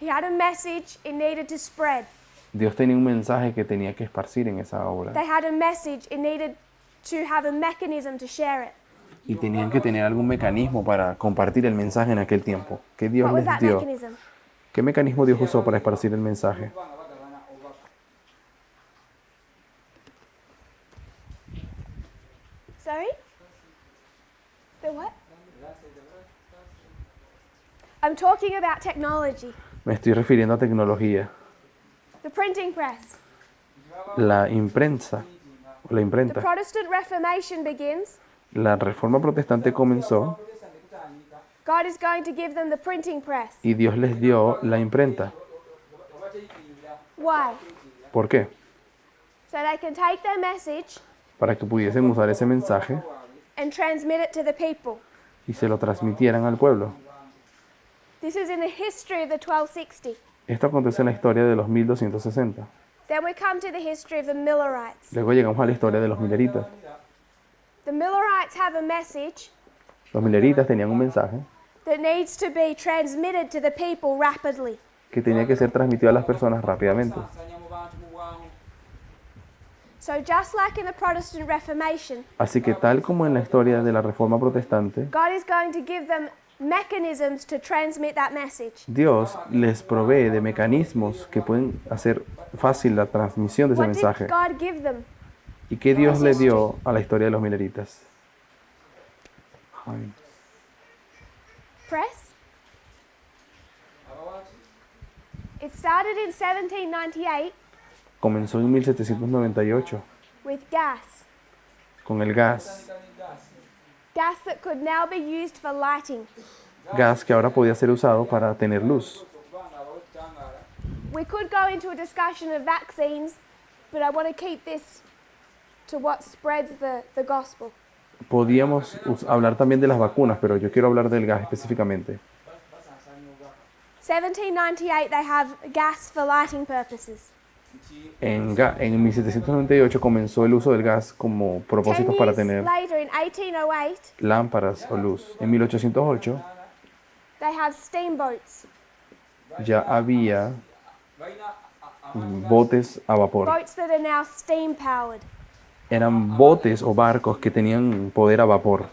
He had a message it needed to spread. Dios tenía un mensaje que tenía que esparcir en esa obra. They had a message it needed to have a mechanism to share it. y tenían que tener algún mecanismo para compartir el mensaje en aquel tiempo. ¿Qué Dios What was les that dio? mechanism? ¿Qué mecanismo Dios usó para esparcir el mensaje? Sorry? The what? I'm talking about technology. Me estoy refiriendo a tecnología. The printing press. La imprenta, o la The imprenta. Protestant Reformation begins. La reforma protestante comenzó God is going to give them the printing press. y Dios les dio la imprenta. Why? ¿Por qué? So they can take their message Para que pudiesen usar ese mensaje and transmit it to the people. y se lo transmitieran al pueblo. This is in the history of the 1260. Esto acontece en la historia de los 1260. Then we come to the history of the Millerites. Luego llegamos a la historia de los mileritas. The Millerites have a message Los mileritas tenían un mensaje that needs to be transmitted to the people rapidly. que tenía que ser transmitido a las personas rápidamente. So just like in the Protestant Reformation, Así que tal como en la historia de la reforma protestante, God is going to give them mechanisms to transmit that message. Dios les provee de mecanismos que pueden hacer fácil la transmisión de ese What did mensaje. God give them? ¿Y qué Dios le dio a la historia de los mileritas? Ay, Press? It started in 1798 comenzó en 1798 with gas. con el gas. Gas that could now be used for lighting. Gas que ahora podía ser usado para tener luz. We could go into a discussion of vaccines, but I want to keep this to what spreads the gospel. Podíamos hablar también de las vacunas, pero yo quiero hablar del gas específicamente. 1798, they have gas for lighting purposes. En 1798 comenzó el uso del gas como 10 propósitos para years tener later, in 1808, lámparas o luz. En 1808 they have steamboats. ya había botes a vapor. Boats that are now steam powered. Eran botes o barcos que tenían poder a vapor.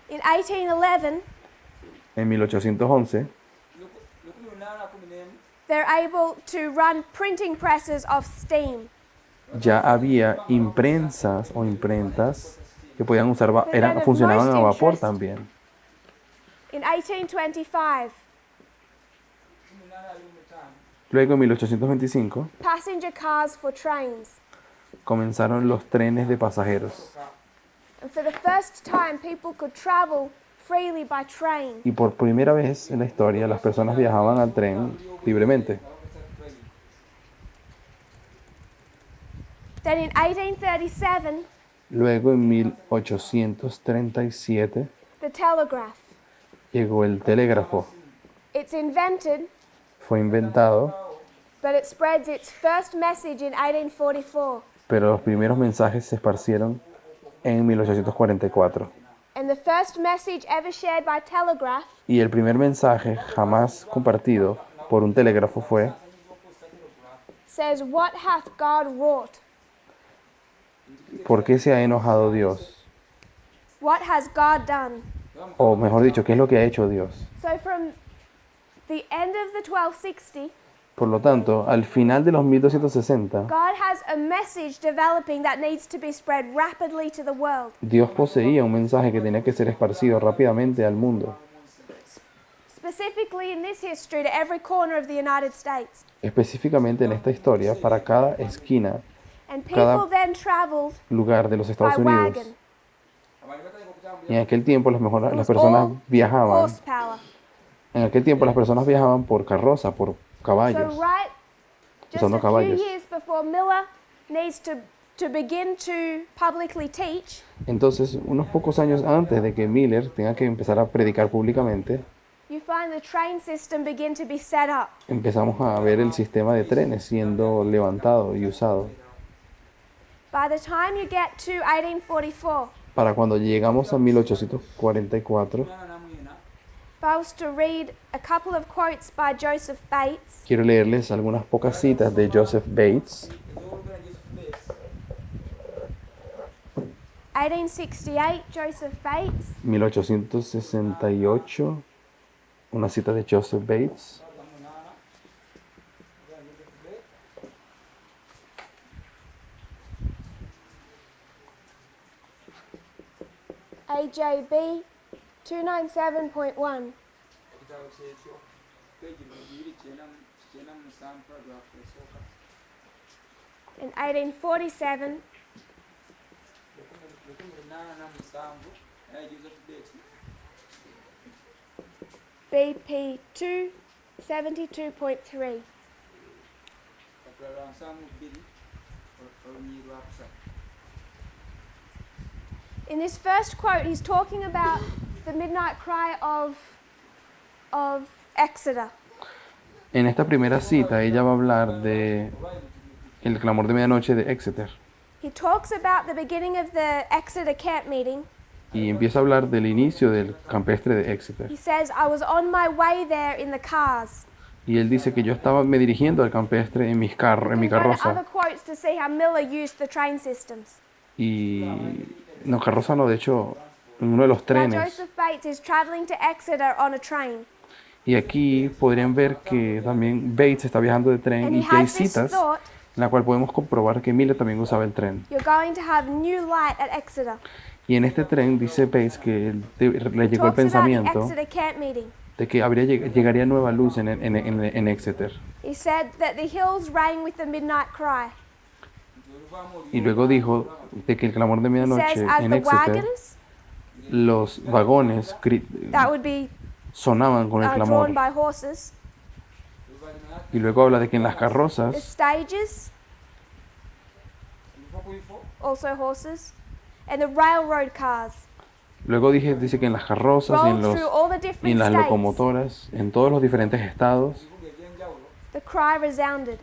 In 1811, En 1811 they're able to run printing presses of steam. ya había imprensas o imprentas que podían usar, funcionaban a vapor también. In 1825, Luego en 1825 passenger cars for trains. comenzaron los trenes de pasajeros. And for the first time, people could travel freely by train. Y por primera vez en la historia las personas viajaban al tren libremente. Then in 1837, Luego en 1837 the telegraph. llegó el telégrafo. It's invented, Fue inventado, but it spreads its first message in 1844. pero los primeros mensajes se esparcieron en 1844. And the first message ever shared by telegraph Y el primer mensaje jamás compartido por un telégrafo fue: says, "What hath God wrought? ¿por qué se ha enojado Dios? What has God done?" O mejor dicho, ¿qué es lo que ha hecho Dios? So from the end of the 1260, Por lo tanto, al final de los 1260, God has a message developing that needs to be spread rapidly to the world. Dios poseía un mensaje que tenía que ser esparcido rápidamente al mundo, Specifically in this history, to every corner of the United States. específicamente en esta historia, para cada esquina, And Cada- people then traveled lugar de los by Estados Unidos. wagon. Y en aquel tiempo It las was personas all viajaban, horsepower. en aquel tiempo las personas viajaban por carroza, por So caballos. right, just Usando a few caballos. years before Miller needs to begin to publicly teach, Entonces, unos pocos años antes de que Miller tenga que empezar a predicar públicamente, you find the train system begin to be set up. empezamos a ver el sistema de trenes siendo levantado y usado. By the time you get to 1844, Para cuando llegamos a 1844, if I was to read a couple of quotes by Joseph Bates, quiero leerles algunas pocas citas de Joseph Bates. 1868, Joseph Bates. 1868, una cita de Joseph Bates. AJB 297.1. In 1847, BP 272.3. In this first quote, he's talking about the midnight cry of Exeter. En esta primera cita, ella va a hablar de el clamor de medianoche de Exeter. He talks about the beginning of the Exeter camp meeting. Y empieza a hablar del inicio del campestre de Exeter. He says, I was on my way there in the cars. Y él dice que yo estaba me dirigiendo al campestre en mi We can go to other carroza. quotes to see how Miller used the train systems. Y no, carroza no, de hecho, en uno de los Now, trenes. Joseph Bates is traveling to Exeter on a train. Y aquí podrían ver que también Bates está viajando de tren And y he que hay has this citas thought, en la cual podemos comprobar que Miller también usaba el tren. you're going to have new light at Exeter. Y en este tren dice Bates que le llegó el Talks about the pensamiento Exeter camp meeting. de que llegaría nueva luz en Exeter. He said that the hills rang with the midnight cry. Y luego dijo de que el clamor de He medianoche says, as en the Exeter, wagons, los vagones that would be sonaban con el drawn clamor. by horses, Y luego habla de que en las the carrozas, stages, also horses, and the railroad cars luego dice que en las carrozas y rolled through all the en different las states. locomotoras, en todos los diferentes estados, The cry resounded.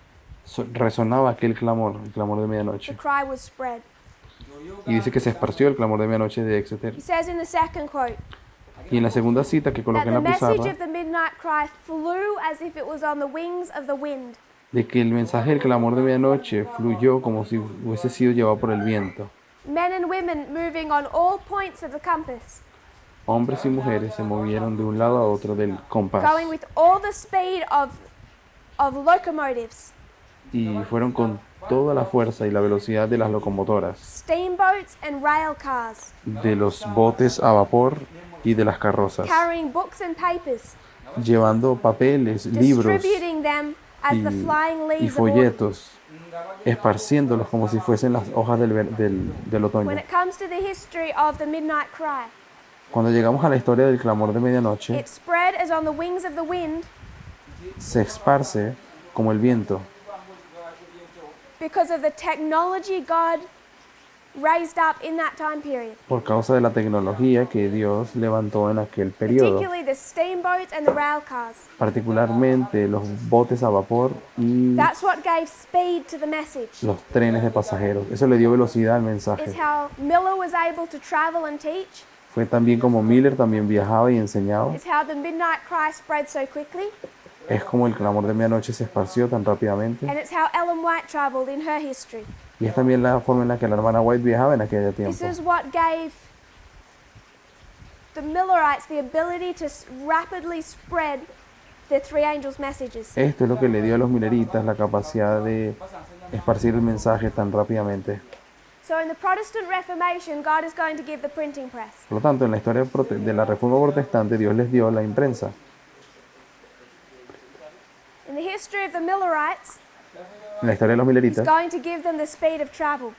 resonaba aquel clamor, el clamor de The medianoche. cry was spread. Y dice que se esparció el clamor de medianoche de Exeter. He says in the second quote Y en la segunda cita que that coloqué en the la message pizarra, of the midnight cry flew as if it was on the wings of the wind. de que el mensaje del clamor de medianoche fluyó como si hubiese sido llevado por el viento. Men and women moving on all points of the compass, Hombres y mujeres se movieron de un lado a otro del compás going with all the speed of locomotives, y fueron con toda la fuerza y la velocidad de las locomotoras, steamboats and rail cars, de los botes a vapor y de las carrozas, carrying books and papers, llevando papeles, libros distributing them as the flying y leaves of autumn. folletos, esparciéndolos como si fuesen las hojas del otoño. When it comes to the history of the midnight cry, Cuando llegamos a la historia del clamor de medianoche, it spread as on the wings of the wind se esparce como el viento, because of the technology God raised up in that time period, por causa de la tecnología que Dios levantó en aquel periodo, particularly the steamboats and the rail cars. particularmente los botes a vapor y That's what gave speed to the message. los trenes de pasajeros. Eso le dio velocidad al It's mensaje. how Miller was able to travel and teach. Fue también como Miller también viajaba y enseñaba. It's how the midnight cry spread so quickly. Es como el clamor de medianoche se esparció tan rápidamente. And it's how Ellen White traveled in her history. Y es también la forma en la que la hermana White viajaba en aquel This tiempo. is what gave the Millerites the ability to rapidly spread the three angels' messages. Esto es lo que le dio a los milleritas la capacidad de esparcir el mensaje tan rápidamente. So in the Protestant Reformation, God is going to give the printing press. Por lo tanto, en la historia de la Reforma Protestante, Dios les dio la imprensa. In the history of the Millerites, En la historia de los He's milleritas, going to give them the speed of travel.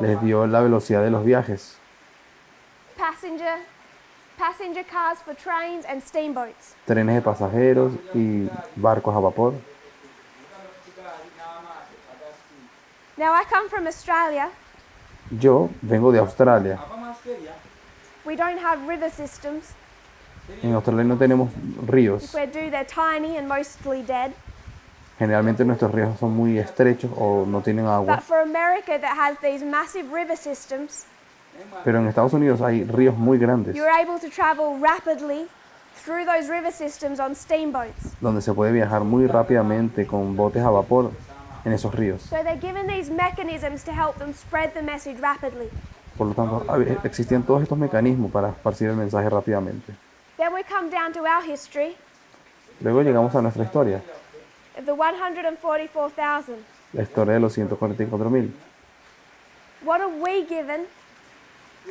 les dio la velocidad de los viajes. Passenger cars for trains and steamboats. Trenes de pasajeros y barcos a vapor. Now I come from Australia. Yo vengo de Australia. We don't have river systems. En Australia no tenemos ríos. If we do, they're tiny and mostly dead. Generalmente nuestros ríos son muy estrechos o no tienen agua. But for America that has these massive river systems, Pero en Estados Unidos hay ríos muy grandes you're able to travel rapidly through those river systems on steamboats. donde se puede viajar muy rápidamente con botes a vapor en esos ríos. So they're given these mechanisms to help them spread the message rapidly. Por lo tanto, existían todos estos mecanismos para esparcir el mensaje rápidamente. Then we come down to our history Luego llegamos a nuestra historia, of the 144,000. la historia de los 144.000. What are we given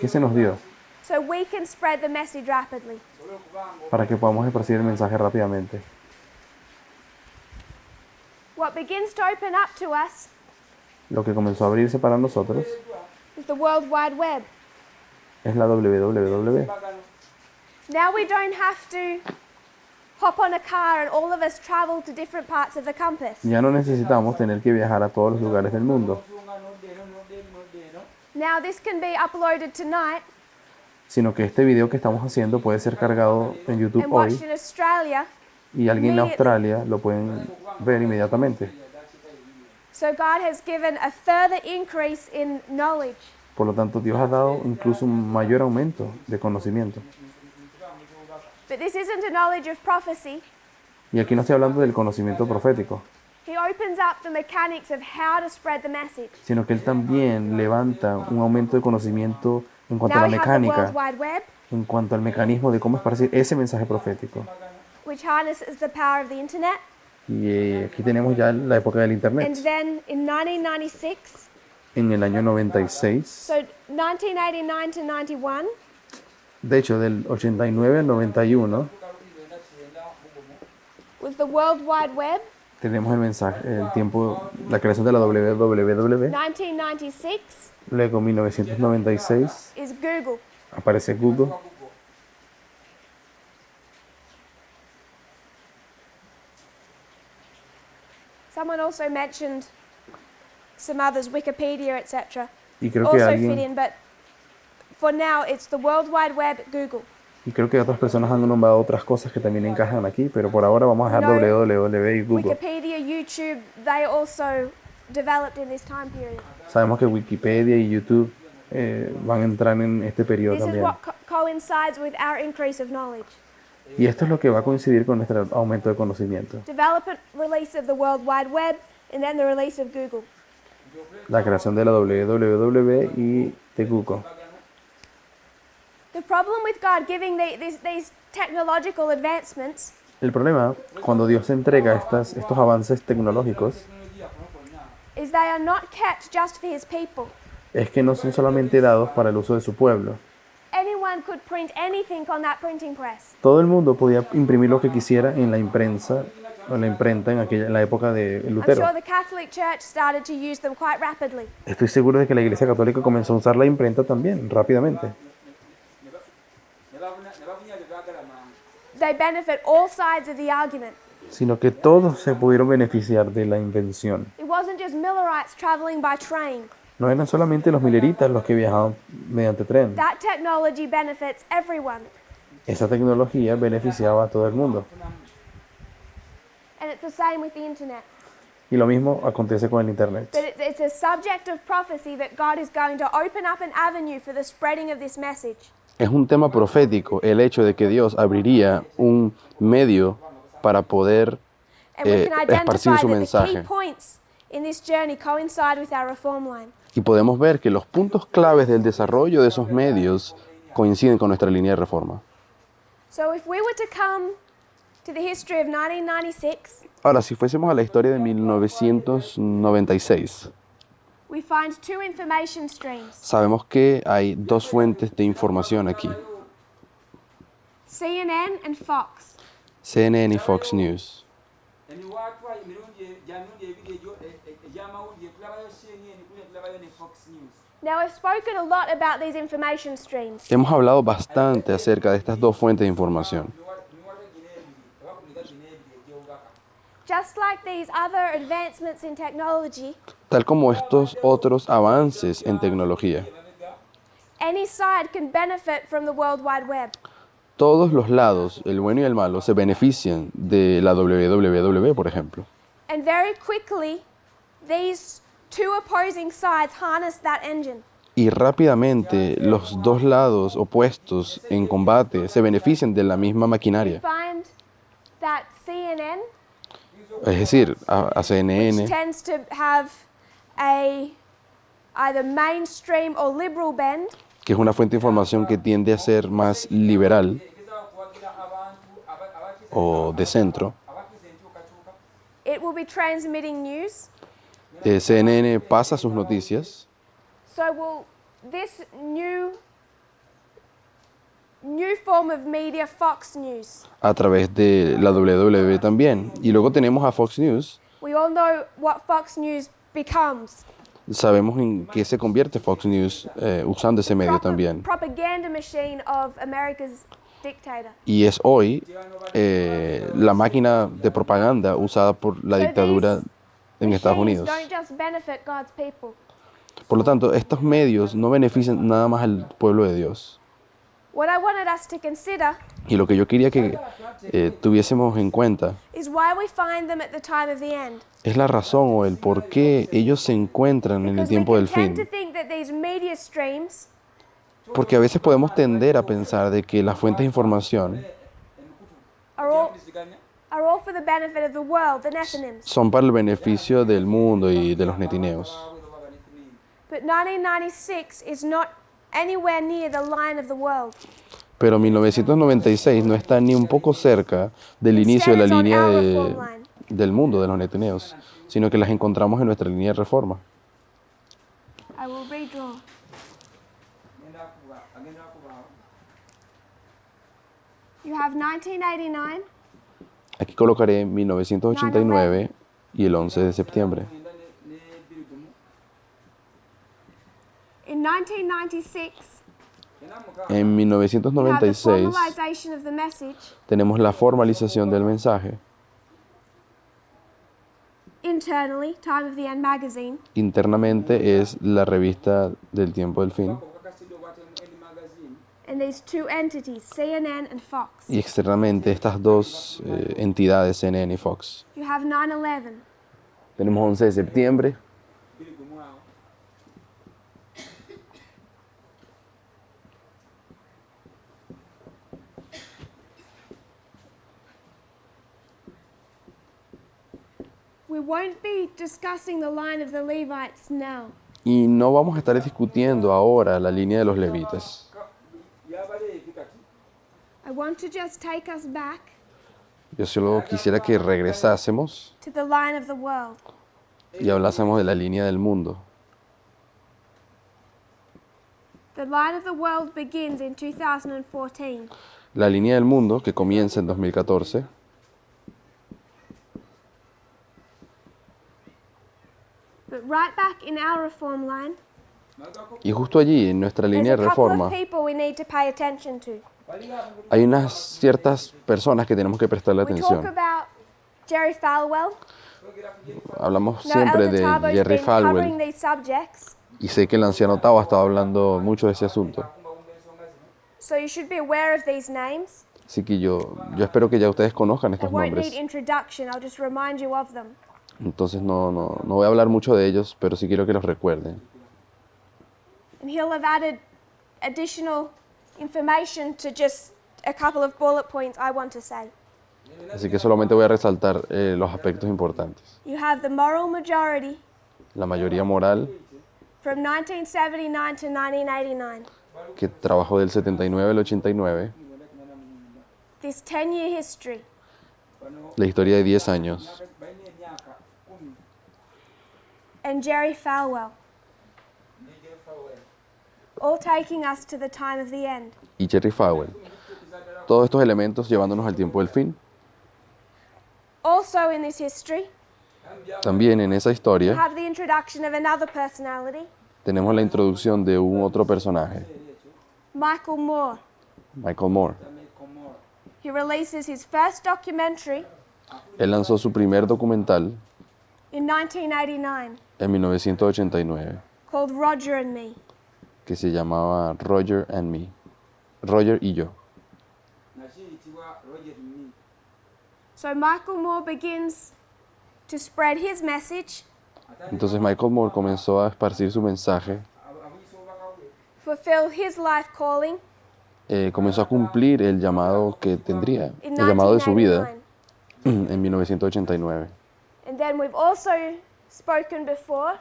¿Qué se nos dio? so we can spread the message rapidly? Para que podamos esparcir el mensaje rápidamente. What begins to open up to us Lo que comenzó a abrirse para nosotros is the World Wide Web. es la www. Now we don't have to hop on a car and all of us travel to different parts of the campus. Ya no necesitamos tener que viajar a todos los lugares del mundo, Now this can be uploaded tonight sino que este video que estamos haciendo puede ser cargado en YouTube and hoy watched in Australia. y alguien en Australia lo pueden ver inmediatamente. So God has given a further increase in knowledge. Por lo tanto, Dios ha dado incluso un mayor aumento de conocimiento. But this isn't a knowledge of prophecy. Y aquí no estoy hablando del conocimiento profético, He opens up the mechanics of how to spread the message. sino que Él también levanta un aumento de conocimiento en cuanto a Now la we have the mecánica, World Wide Web, en cuanto al mecanismo de cómo esparcir ese mensaje profético. which harnesses the power of the internet. Y aquí tenemos ya la época del And Internet. then in 1996, En el año 96, so 1989 to 91, de hecho del 89 al 91, with the World Wide Web, tenemos el mensaje, el tiempo, la creación de la www. 1996 Luego 1996 is Google. aparece Google. Someone also mentioned some others, Wikipedia, etc. Y creo que Also fit alguien in, but for now it's the World Wide Web, Google. Y creo que otras personas han nombrado otras cosas que también encajan aquí, pero por ahora vamos a dejar No. www y Google. Wikipedia, YouTube, they also developed in this time period. Sabemos que Wikipedia y YouTube van a entrar en este periodo This is también. what coincides with our increase of knowledge. Y esto es lo que va a coincidir con nuestro aumento de conocimiento. Development, release of the World Wide Web, and then the release of Google. La creación de la www y de Google. The problem with God giving these technological advancements El problema, cuando Dios entrega estos avances tecnológicos, is they are not kept just for His people. es que no son solamente dados para el uso de su pueblo. Anyone could print anything on that printing press. Todo el mundo podía imprimir lo que quisiera en la imprenta en la época de I'm Lutero. sure the Catholic Church started to use them quite rapidly. Estoy seguro de que la Iglesia Católica comenzó a usar la imprenta también, rápidamente. They benefit all sides of the argument. Sino que todos se pudieron beneficiar de la invención. It wasn't just Millerites traveling by train. No eran solamente los mileritas los que viajaban mediante tren. That technology benefits everyone. Esa tecnología beneficiaba a todo el mundo. And it's the same with the internet. Y lo mismo acontece con el Internet. But it's a subject of prophecy that God is going to open up an avenue for the spreading of this message. Es un tema profético el hecho de que Dios abriría un medio para poder And we can esparcir identify su that the mensaje. key points in this journey coincide with our reform line. Y podemos ver que los puntos claves del desarrollo de esos medios coinciden con nuestra línea de reforma. So if we were to come to the history of 1996, Ahora, si fuésemos a la historia de 1996, we find two information streams, sabemos que hay dos fuentes de información aquí, CNN and Fox. CNN y Fox News. Now I've spoken a lot about these information streams. Hemos hablado bastante acerca de estas dos fuentes de información. Just like these other advancements in technology, Tal como estos otros avances en tecnología, any side can benefit from the World Wide Web. todos los lados, el bueno y el malo, se benefician de la www, por ejemplo. And very quickly, these two opposing sides harness that engine. Y rápidamente los dos lados opuestos en combate se benefician de la misma We maquinaria. find that CNN, Es decir, a which CNN, tends to have a either mainstream or liberal bend, que es una fuente de información que tiende a ser más liberal o de centro. it will be transmitting news. CNN pasa sus noticias, So will this new form of media, Fox News. a través de la WWE también. Y luego tenemos a Fox News. We all know what Fox News becomes. Sabemos en qué se convierte Fox News usando ese medio también. Propaganda machine of America's dictator. Y es hoy la máquina de propaganda usada por la So dictadura these en Estados machines Unidos. don't just benefit God's people. Por lo tanto, estos medios no benefician nada más al pueblo de Dios. What I wanted us to consider Y lo que yo quería que tuviésemos en cuenta is why we find them at the time of the end. es la razón o el por qué ellos se encuentran en el Because tiempo we del can tend to fin. think that these media streams Porque a veces podemos tender a pensar de que las fuentes de información are all for the benefit of the world, the Nephilims. son para el beneficio del mundo y de los netineos. But 1996 is not anywhere near the line of the world. Pero 1996 no está ni un poco cerca del inicio de la línea del mundo de los netineos, sino que las encontramos en nuestra línea de reforma. I will redraw. You have 1989, Aquí colocaré 1989 y el 11 de septiembre. in 1996, En you have the 1996 formalization of the message tenemos la formalización del mensaje. internally, Time of the End magazine, Internamente es la revista del tiempo del fin and these two entities, CNN and Fox. y externamente estas dos entidades, CNN y Fox. You have 9/11, Tenemos 11 de septiembre. we won't be discussing the line of the Levites now. Y no vamos a estar discutiendo ahora la línea de los levitas. I want to just take us back Yo solo quisiera que regresásemos to the line of the world. y hablásemos de la línea del mundo. The line of the world begins in 2014. La línea del mundo que comienza en 2014 But right back in our reform line, y justo allí en nuestra there's línea a de couple reforma of people we need to pay attention to. hay unas ciertas personas que tenemos que prestarle We talk atención. about Jerry Falwell. Hablamos Now, siempre Elder de Tabo's Jerry been covering Falwell these subjects, y sé que el anciano Tao ha estado hablando mucho de ese asunto. so you should be aware of these names. Así que yo espero que ya ustedes conozcan They estos won't need nombres. introduction, I'll just remind you of them. Entonces no voy a hablar mucho de ellos, pero sí quiero que los recuerden. And he'll have added additional information to just a couple of bullet points I want to say. Así que solamente voy a resaltar los aspectos importantes. You have the moral majority La mayoría moral from 1979 to 1989. que trabajó del 79 al 89, This 10-year history. la historia de 10 años, And Jerry Falwell. All taking us to the time of the end. y Jerry Falwell. Todos estos elementos llevándonos al tiempo del fin. Also in this history, También en esa you historia have the introduction of another personality, tenemos la introducción de un otro personaje, Michael Moore. Michael Moore. He releases his first documentary Él lanzó su primer documental in 1989 en 1989 called Roger and Me. que se llamaba Roger and Me. Roger y yo. So Michael Moore begins to spread his message, Entonces Michael Moore comenzó a esparcir su mensaje, fulfill his life calling comenzó a cumplir el llamado que tendría, in el llamado de su vida 1989. en 1989. And then we've also spoken before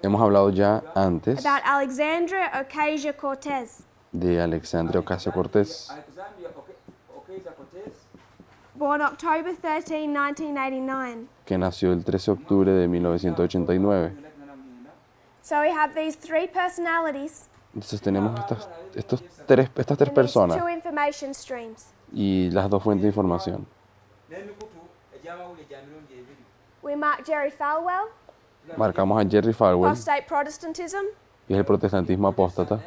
Hemos hablado ya antes about Alexandria Ocasio-Cortez, de Alexandria Ocasio-Cortez, born October 13, 1989. que nació el 13 de octubre de 1989. So we have these three personalities Entonces tenemos estas tres and these personas two information streams. y las dos fuentes de información. We mark Jerry Falwell, Marcamos a Jerry Falwell, apostate Protestantism, que es el protestantismo apóstata,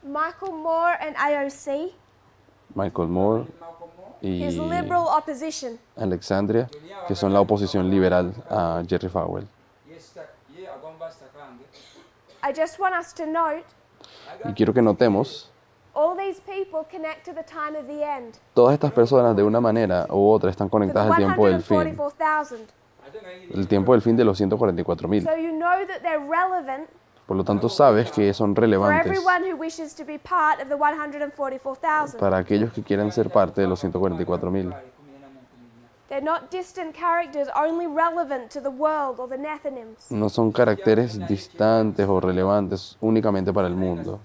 Michael Moore and AOC, Michael Moore y his liberal opposition. Alexandria, que son la oposición liberal a Jerry Falwell. I just want us to note Y quiero que notemos, all these people connect to the time of the end, todas estas personas de una manera u otra están to the conectadas al tiempo del fin, 144,000. el tiempo del fin de los 144.000. So you know that they're relevant Por lo tanto, sabes que son for relevantes everyone who wishes to be part of the 144,000. para aquellos que quieran ser parte de los 144.000. They're not distant characters only relevant to the world or the Nethinims. No son caracteres distantes o relevantes únicamente para el mundo.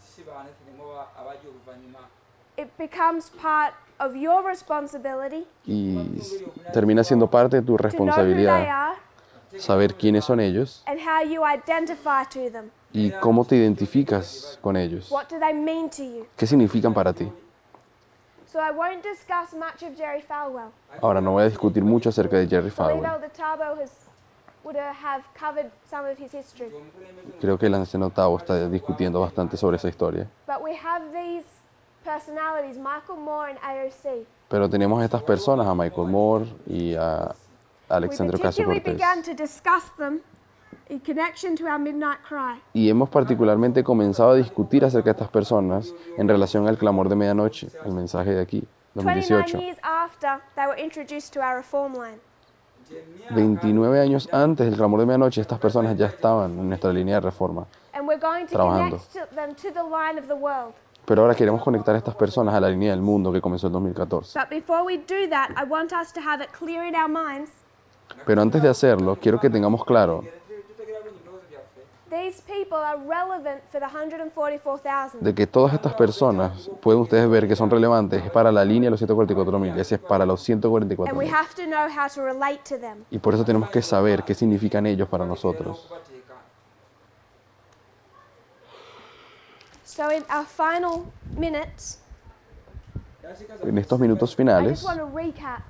It becomes part of your responsibility Y termina siendo parte de tu to know who they responsabilidad are saber quiénes son ellos and how you identify to them. y cómo te identificas con ellos. What do they mean to you? ¿Qué significan para ti? So I won't discuss much of Jerry Falwell. Ahora, no voy a discutir mucho acerca de Jerry I believe Falwell. Elder Tabo would have covered some of his history. Creo que el anciano Tavo está discutiendo bastante sobre esa historia. But we have these personalities, Michael Moore and AOC. Pero tenemos a estas personas, a Michael Moore y a We Alexandria particularly Ocasio-Cortez. began to discuss them in connection to our midnight cry. Y hemos particularmente comenzado a discutir acerca de estas personas en relación al clamor de medianoche, el mensaje de aquí, 29 2018. years after they were introduced to our reform line. 29 años antes del clamor de medianoche, estas personas ya estaban en nuestra línea de reforma. And we're going to Trabajando. connect them to the line of the world. Pero ahora queremos conectar a estas personas a la línea del mundo que comenzó en 2014. But before we do that, I want us to have it clear in our minds. Pero antes de hacerlo, quiero que tengamos claro, These people are relevant for the 144,000. de que todas estas personas, pueden ustedes ver que son relevantes, es para la línea de los 144.000, ese es para los And we 144.000. have to know how to relate to them. Y por eso tenemos que saber qué significan ellos para nosotros. So in our final minutes, En estos minutos I just finales, want to recap.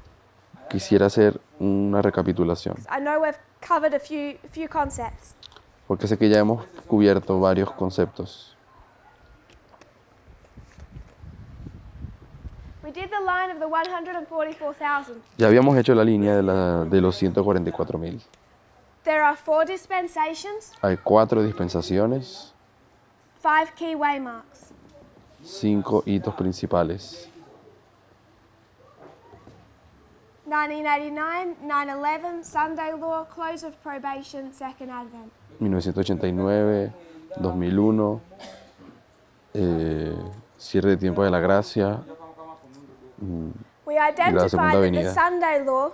quisiera hacer una recapitulación, I know we've covered a few concepts. porque sé que ya hemos cubierto varios conceptos. We did the line of the 144,000. Ya habíamos hecho la línea de los 144.000. There are 4 dispensations, Hay 4 dispensaciones, 5 key waymarks. 5 hitos principales. 1989, 9/11, Sunday Law, close of probation, second advent. 1989, 2001, cierre de tiempo de la gracia, We identified segunda that the venida. Sunday Law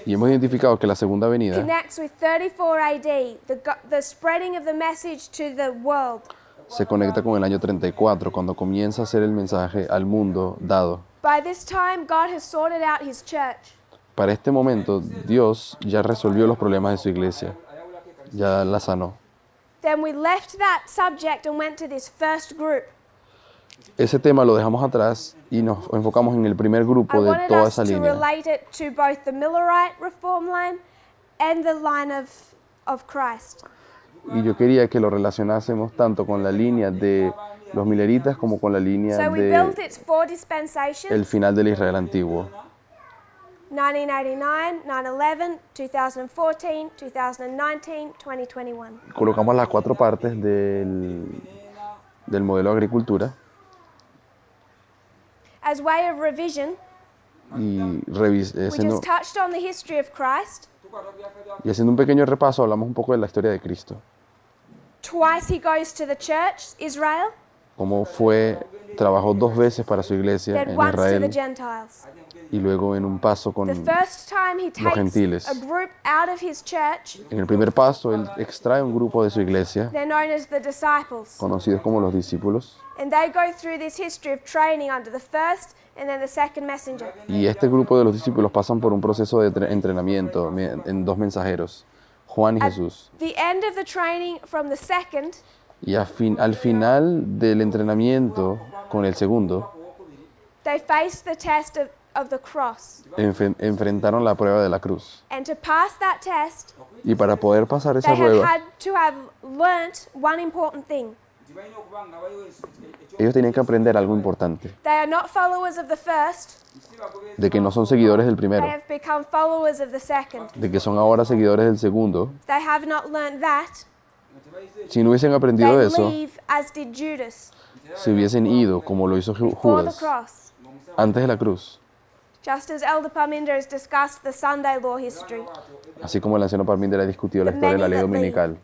y hemos identificado que la segunda venida connects with 34 AD, the spreading of the message to the world. se conecta con el año 34, cuando comienza a ser el mensaje al mundo dado. By this time, God has sorted out his church. Para este momento, Dios ya resolvió los problemas de su iglesia, ya la sanó. Then we left that subject and went to this first group. Ese tema lo dejamos atrás y nos enfocamos en el primer I grupo de wanted toda us esa to línea. relate it to both the Millerite reform line and the line of Christ. Y yo quería que lo relacionásemos tanto con la línea de los mileritas como con la línea So we built de its 4 dispensations, el final del Israel antiguo. 1989, 9/11, 2014, 2019, 2021. Colocamos las 4 partes del modelo de agricultura As way of revision, y, we just touched on the history of Christ. haciendo un pequeño repaso hablamos un poco de la historia de Cristo. Twice he goes to the church, Israel. Cómo fue trabajó 2 veces para su iglesia then en once to the Israel Gentiles. y luego en un paso con... The first time he takes gentiles. a group out of his church, En el primer paso, él extrae un grupo de su iglesia, they're known as the disciples. conocidos como los discípulos, And they go through this history of training under the first and then the second messenger. y este grupo de los discípulos pasan por un proceso de entrenamiento en 2 mensajeros, Juan y At Jesús. the end of the training from the second, Y al final del entrenamiento con el segundo, they face the test of the cross. enfrentaron la prueba de la cruz. And to pass that test, Y para poder pasar esa they have prueba, had to have learnt one important thing. ellos tenían que aprender algo importante, They are not followers of the first, de que no son seguidores del they primero, have become followers of the second. de que son ahora seguidores del segundo. They have not learnt that, Si no hubiesen aprendido they eso, leave as did Judas se hubiesen ido, como lo hizo before the Judas, cross. antes de la cruz. Just as Elder Parminder has discussed the Sunday law history. Así como el anciano Parminder ha discutido la historia de la ley dominical,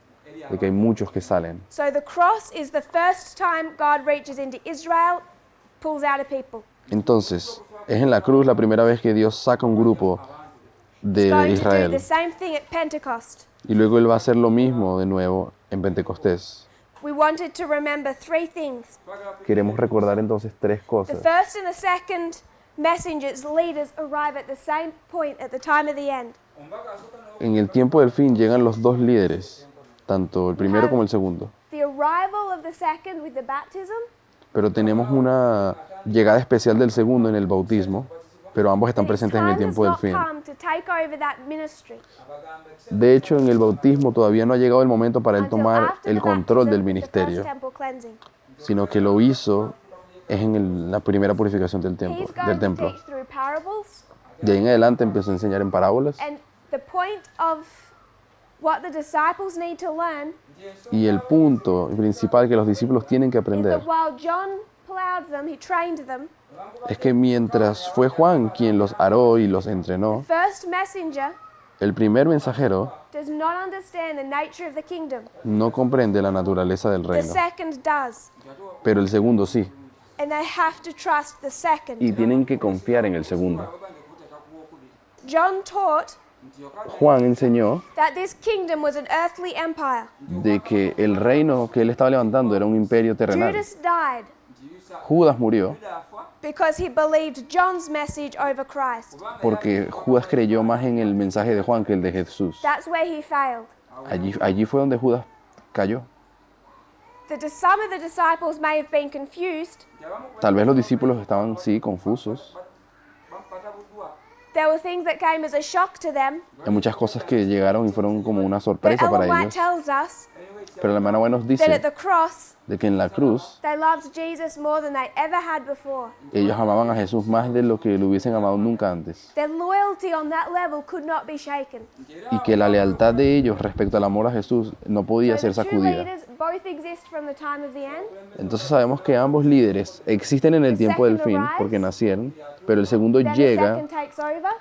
de que hay muchos que salen. So the cross is the first time God reaches into Israel, pulls out a people. Entonces, es en la cruz la primera vez que Dios saca un grupo de Going to do Israel. the same thing at Pentecost. Y luego Él va a hacer lo mismo de nuevo en Pentecostés. We wanted to remember 3 things. Queremos recordar entonces 3 The cosas. first and the second messengers, leaders, arrive at the same point at the time of the end. En el tiempo del fin llegan los 2 líderes, tanto el primero como el segundo. The arrival of the second with the baptism, Pero tenemos una llegada especial del segundo en el bautismo, pero ambos están but his presentes en el time has tiempo del not fin. come to take over that ministry. De hecho, en el bautismo todavía no ha llegado el momento para Él Until tomar after el the control del baptism with the first ministerio, temple cleansing. sino que lo hizo es en la primera purificación del He's going to templo. teach through parables, De ahí en adelante empezó a enseñar en parábolas, and the point of what the disciples need to learn y el punto principal que los discípulos tienen que is aprender that while John plowed them, he trained them, es que mientras fue Juan quien los aró y los entrenó, first messenger el primer mensajero does not understand the nature of the kingdom. no comprende la naturaleza del The reino, second does. pero el segundo sí, And they have to trust the second. y tienen que confiar en el segundo. John taught Juan enseñó that this kingdom was an earthly empire. de que el reino que él estaba levantando era un imperio terrenal. Judas died Judas murió because he believed John's message over Christ. porque Judas creyó más en el mensaje de Juan que el de Jesús. That's where he failed. Allí fue donde Judas cayó. Some of the disciples may have been confused. Tal vez los discípulos estaban, sí, confusos. There were things that came as a shock to them. Hay muchas cosas que llegaron y fueron como una But sorpresa Ellen para White ellos. tells us Pero la hermana White nos that at dice the cross, de que en la cruz they loved Jesus more than they ever had before. ellos amaban a Jesús más de lo que lo hubiesen amado nunca antes. Their loyalty on that level could not be shaken. Y que la lealtad de ellos respecto al amor a Jesús no podía So ser the two sacudida. leaders both exist from the time of the end. Entonces sabemos que ambos líderes existen en el tiempo del fin porque nacieron, pero el segundo Then the llega second takes over.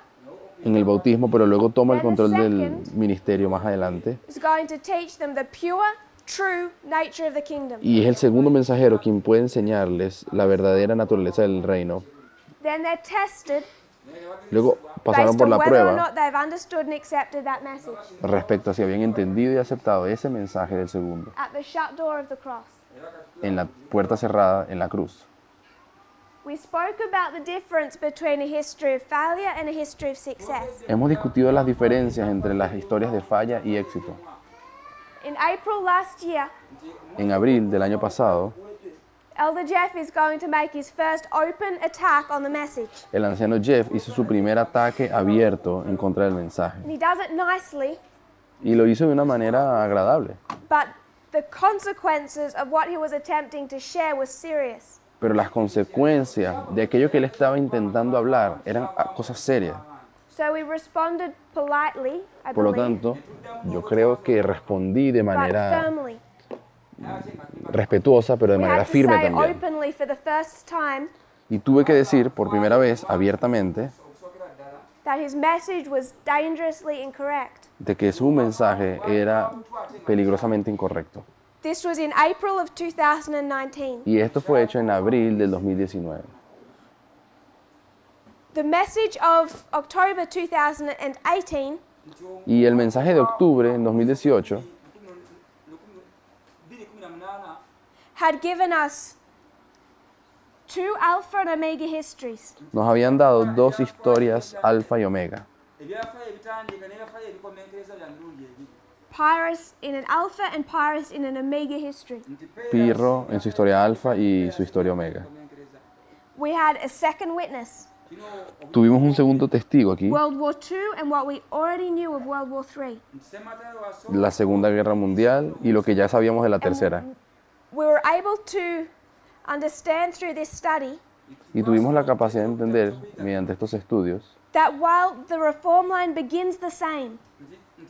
en el bautismo, pero luego toma el Then the control del second ministerio más adelante. Is going to teach them the pure, true nature of the kingdom. Y es el segundo mensajero quien puede enseñarles la verdadera naturaleza del reino. Then they're tested Luego pasaron based por on la whether or prueba not they've understood and accepted that message respecto a si habían entendido y aceptado ese mensaje del segundo at the shut door of the cross. en la puerta cerrada en la cruz. We spoke about the difference between a history of failure and a history of success. Hemos discutido las diferencias entre las historias de falla y éxito. In April last year, En abril del año pasado, Elder Jeff is going to make his first open attack on the message. el anciano Jeff hizo su primer ataque abierto en contra del mensaje. And he does it nicely, Y lo hizo de una manera agradable. but the consequences of what he was attempting to share was serious. Pero las consecuencias de aquello que él estaba intentando hablar eran cosas serias. So we responded politely, I Por lo believe, tanto, yo creo que respondí de but manera firmly. respetuosa, pero de We manera had to firme say también. openly for the first time Y tuve que decir por primera vez abiertamente that his message was dangerously incorrect. de que su mensaje era peligrosamente incorrecto. This was in April of 2019. Y esto fue hecho en abril del 2019. The message of October 2018 Y el mensaje de octubre en 2018 had given us 2 Alpha and Omega histories. nos habían dado 2 historias alfa y omega. Pyrrhus in an Alpha and Pyrrhus in an Omega history. Pirro en su historia alfa y su historia omega. We had a second witness, Tuvimos un segundo testigo aquí, World War II and what we already knew of World War III. la Segunda Guerra Mundial y lo que ya sabíamos de la Tercera. We were able to understand through this study Y tuvimos la capacidad de entender, mediante estos estudios, that while the reform line begins the same,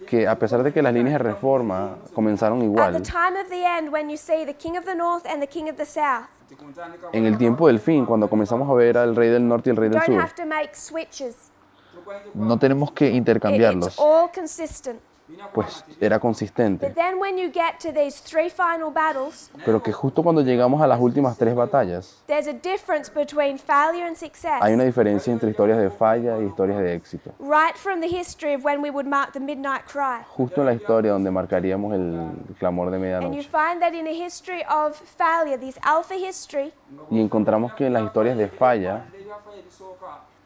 que a pesar de que las líneas de reforma comenzaron at the igual, time of the end when you see the King of the North and the King of the South, en el tiempo del fin, cuando comenzamos a ver al rey del norte y el rey you del don't sur, have to make switches. no tenemos que It's intercambiarlos, all consistent. pues era consistente. But then when you get to these 3 final battles, Pero que justo cuando llegamos a las últimas 3 batallas, there's a difference between failure and success. hay una diferencia entre historias de falla y historias de éxito. Right from the history of when we would mark the midnight cry. Justo en la historia donde marcaríamos el clamor de And you medianoche. find that in a history of failure, this alpha history, Y encontramos que en las historias de falla,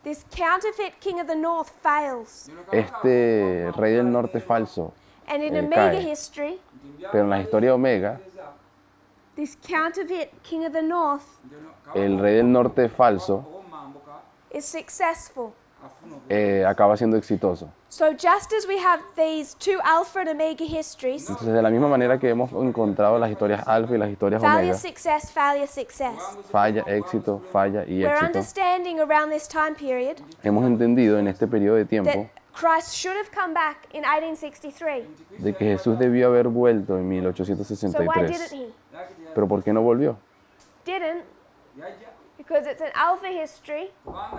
this counterfeit king of the north fails. este rey del norte falso, And in Eh, Omega cae. history, pero en la historia de Omega, this counterfeit king of the north el rey del norte falso is successful. acaba siendo exitoso. So just as we have these 2 alpha and omega histories, Entonces, de la misma manera que hemos encontrado las historias alfa y las historias failure, omega, success, failure, success, falla y we're éxito, understanding around this time period hemos entendido en este periodo de tiempo that Christ should have come back in 1863. de que Jesús debió haber vuelto en So why didn't 1863. he? Pero ¿por qué no volvió? Didn't because it's an alpha history.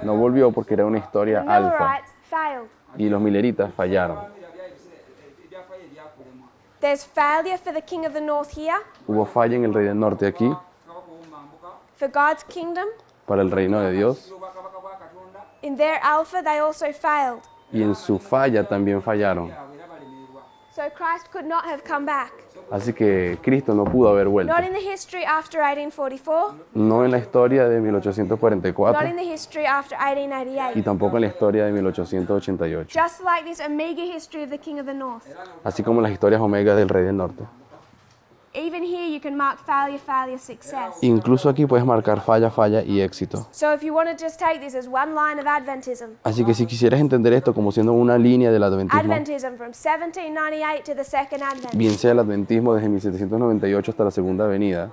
No volvió porque era una historia The alfa Millerites failed. y los mileritas fallaron. There's failure for the king of the north here, Hubo falla en el rey del norte aquí, for God's kingdom. para el reino de Dios, In their alpha, they also failed. y en su falla también fallaron. So Christ could not have come back. Así que Cristo no pudo haber vuelto. Not in the history after 1844, No en la historia de not 1844 in the history after 1888. y tampoco en la historia de 1888. Just like this omega history of the king of the north. Así como las historias omega del rey del norte. Even here you can mark failure, failure, success. Incluso aquí puedes marcar falla y éxito. So if you want to just take this as one line of Adventism, Así que si quisieras entender esto como siendo una línea del adventismo, Adventism from 1798 to the second Advent, bien sea el adventismo desde 1798 hasta la segunda venida,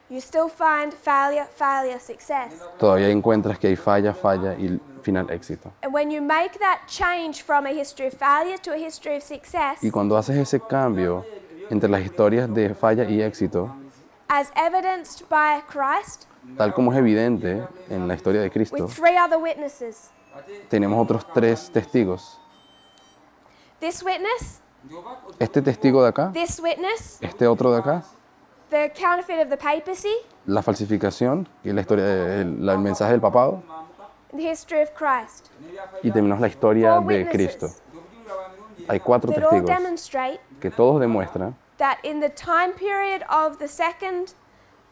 you still find failure, failure, success. todavía encuentras que hay falla y final éxito. And when you make that change from a history of failure to a history of success, Y cuando haces ese cambio entre las historias de falla y éxito, as evidenced by Christ, tal como es evidente en la historia de Cristo, with 3 other witnesses. tenemos otros 3 testigos. This witness, Este testigo de acá, this witness, este otro de acá, the counterfeit of the papacy, la falsificación, que es la historia el mensaje del papado, and the history of Christ. y tenemos la historia 4 de Cristo. witnesses Hay 4 that all testigos demonstrate que todos demuestran that in the time period of the second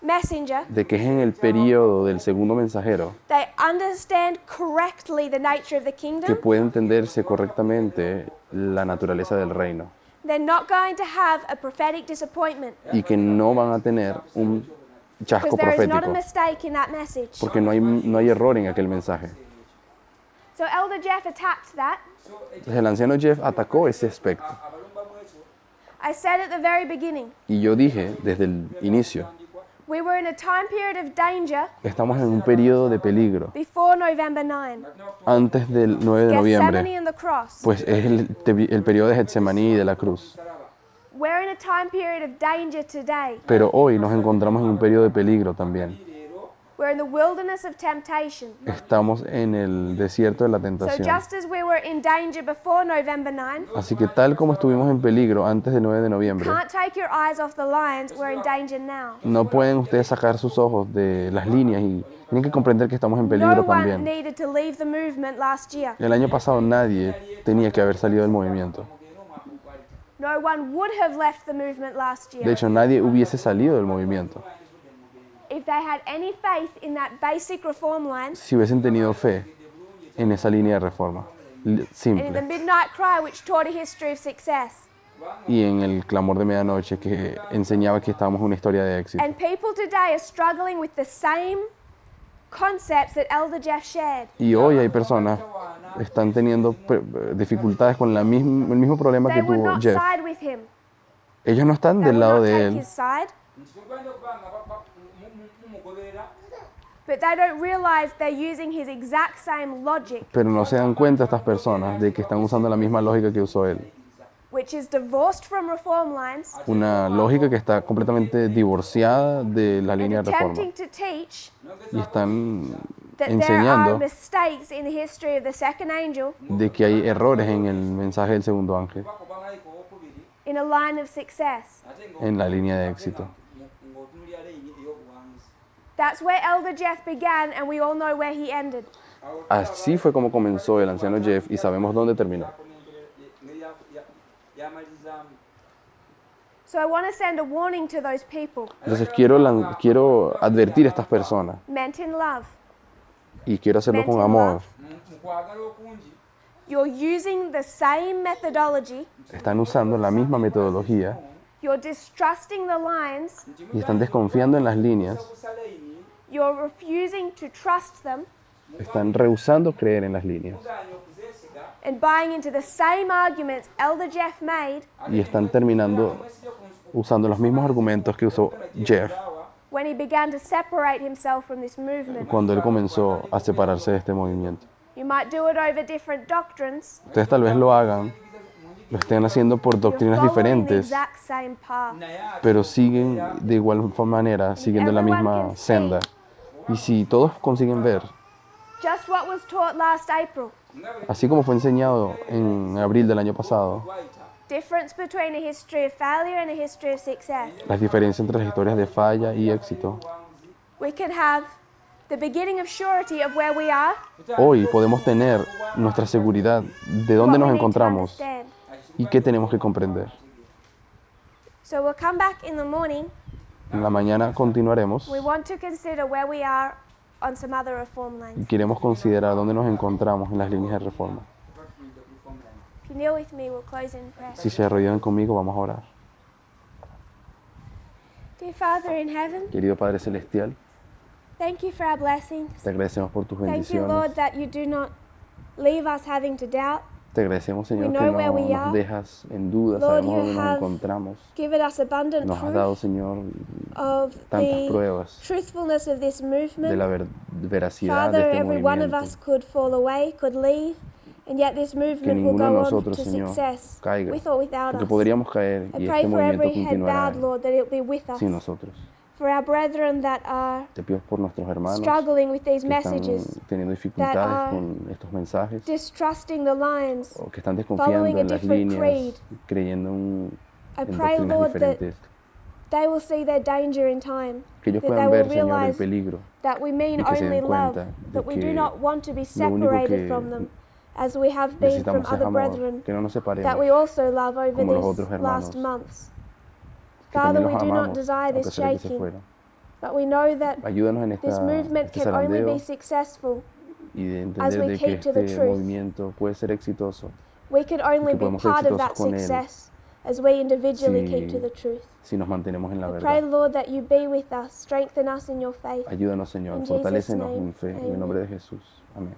messenger, de que es en el periodo del segundo mensajero they understand correctly the nature of the que kingdom. puede entenderse correctamente la naturaleza del reino They're not going to have a prophetic disappointment y que no van a tener un chasco because there is not a profético mistake in that message. porque no hay error en aquel mensaje. So Elder Jeff attacked that. Entonces el anciano Jeff atacó ese aspecto I said at the very beginning, y yo dije desde el inicio, we were in a time period of danger estamos en un periodo de peligro before November 9. antes del 9 de noviembre, Gethsemane and the cross. pues es el periodo de Getsemaní y de la cruz. We're in a time period of danger today. Pero hoy nos encontramos en un periodo de peligro también. We're in the wilderness of temptation. Estamos en el desierto de la So tentación. just as we were in danger before November 9, Así que tal como estuvimos en peligro antes del 9 de noviembre, can't take your eyes off the lines, we're in danger now. no pueden ustedes sacar sus ojos de las líneas y tienen que comprender que estamos en No peligro one también. needed to leave the movement last year. El año pasado nadie tenía que haber salido del movimiento. No one would have left the movement last De year hecho, nadie hubiese salido del movimiento if they had any faith in that basic reform line si hubiesen tenido fe en esa línea de reforma and in the simple midnight cry which taught a history of success. y en el clamor de medianoche que enseñaba que estábamos en una historia de éxito. And people today are struggling with the same concepts that Elder Jeff shared. Y hoy hay personas que están teniendo dificultades con el mismo problema They que would tuvo not Jeff. side with him. Ellos no están They del would lado not de take él, his side. But they don't realize they're using his exact same logic, pero no se dan cuenta estas personas de que están usando la misma lógica que usó él. which is divorced from reform lines Una lógica que está completamente divorciada de la and línea de reforma. attempting to teach Y están that there are enseñando mistakes in the history of the second angel de que hay errores en el mensaje del segundo ángel, in a line of success. en la línea de éxito. That's where Elder Jeff began, and we all know where he ended. Así fue como comenzó el anciano Jeff y sabemos dónde terminó. So I want to send a warning to those people, Entonces quiero advertir a estas personas meant in love. y quiero hacerlo con amor. You're using the same methodology, Están usando la misma metodología you're distrusting the lines, y están desconfiando en las líneas, you're refusing to trust them, están rehusando creer en las líneas and buying into the same arguments Elder Jeff made y están terminando usando los mismos argumentos que usó Jeff when he began to separate himself from this movement. cuando él comenzó a separarse de este movimiento. You might do it over different doctrines. Ustedes tal vez lo hagan, lo estén haciendo por You're doctrinas following the diferentes, exact same path. pero siguen de igual manera, siguiendo la misma senda. Y si todos consiguen ver, Just what was taught last April. así como fue enseñado en abril del año pasado, Difference between a history of failure and a history of success. las diferencias entre las historias de falla y éxito, We can have the beginning of surety of where we are, hoy podemos tener nuestra seguridad de what dónde we nos need to encontramos understand. y qué tenemos que comprender. So we'll come back in the morning. En la mañana continuaremos We want to consider where we are on some other reform y lines. queremos considerar dónde nos encontramos en las líneas de reforma. If you kneel with me, we'll close in prayer. Si se arrodillan conmigo, vamos a orar. Dear Father in heaven, Querido Padre Celestial, thank you for our blessings. te agradecemos por tus Thank you, bendiciones. Lord, that you do not leave us having to doubt. Te agradecemos, Señor, We que know no where we nos are. dejas en duda, Lord, sabemos you dónde nos have encontramos. Given us abundant Nos has dado, proof Señor, of tantas the pruebas truthfulness of this de movement. la veracidad de Father, este every one of movimiento. us could fall away, could leave, and yet this movement will ninguno de go on nosotros, to Señor, success, caiga, with or without Porque us. podríamos caer I y pray este for movimiento every head continuará bowed, Lord, that it will be with us. sin nosotros. For our brethren that are Te pido por nuestros hermanos struggling with these que están messages, teniendo are dificultades con estos mensajes distrusting the lines, o que están desconfiando following a en las different líneas, creed. creyendo I en pray, doctrinas Lord, that diferentes. they will see their danger in time, Que ellos that puedan they ver, will Señor, el realize peligro. that we mean y que se only den love, cuenta de that we do que not want to be lo único separated que from them, as we have been from Necesitamos es other amor, brethren que no nos that separemos, we also love over como los these otros last hermanos, months. que Father, también we los do not amamos, desire a this pesar de que se shaking, fueron. but we know that Ayúdanos en this movement este can only zarandeo be successful. y de as we entender de que keep to the este truth. movimiento puede ser exitoso We can only que be podemos ser part of exitosos that con él success as we individually si- keep to the truth. si nos mantenemos en la I pray, verdad. Lord, that you be with us, strengthen us in your faith. Ayúdanos, Señor, In Jesus' fortalécenos name, en fe, en el amen. nombre de Jesús. Amén.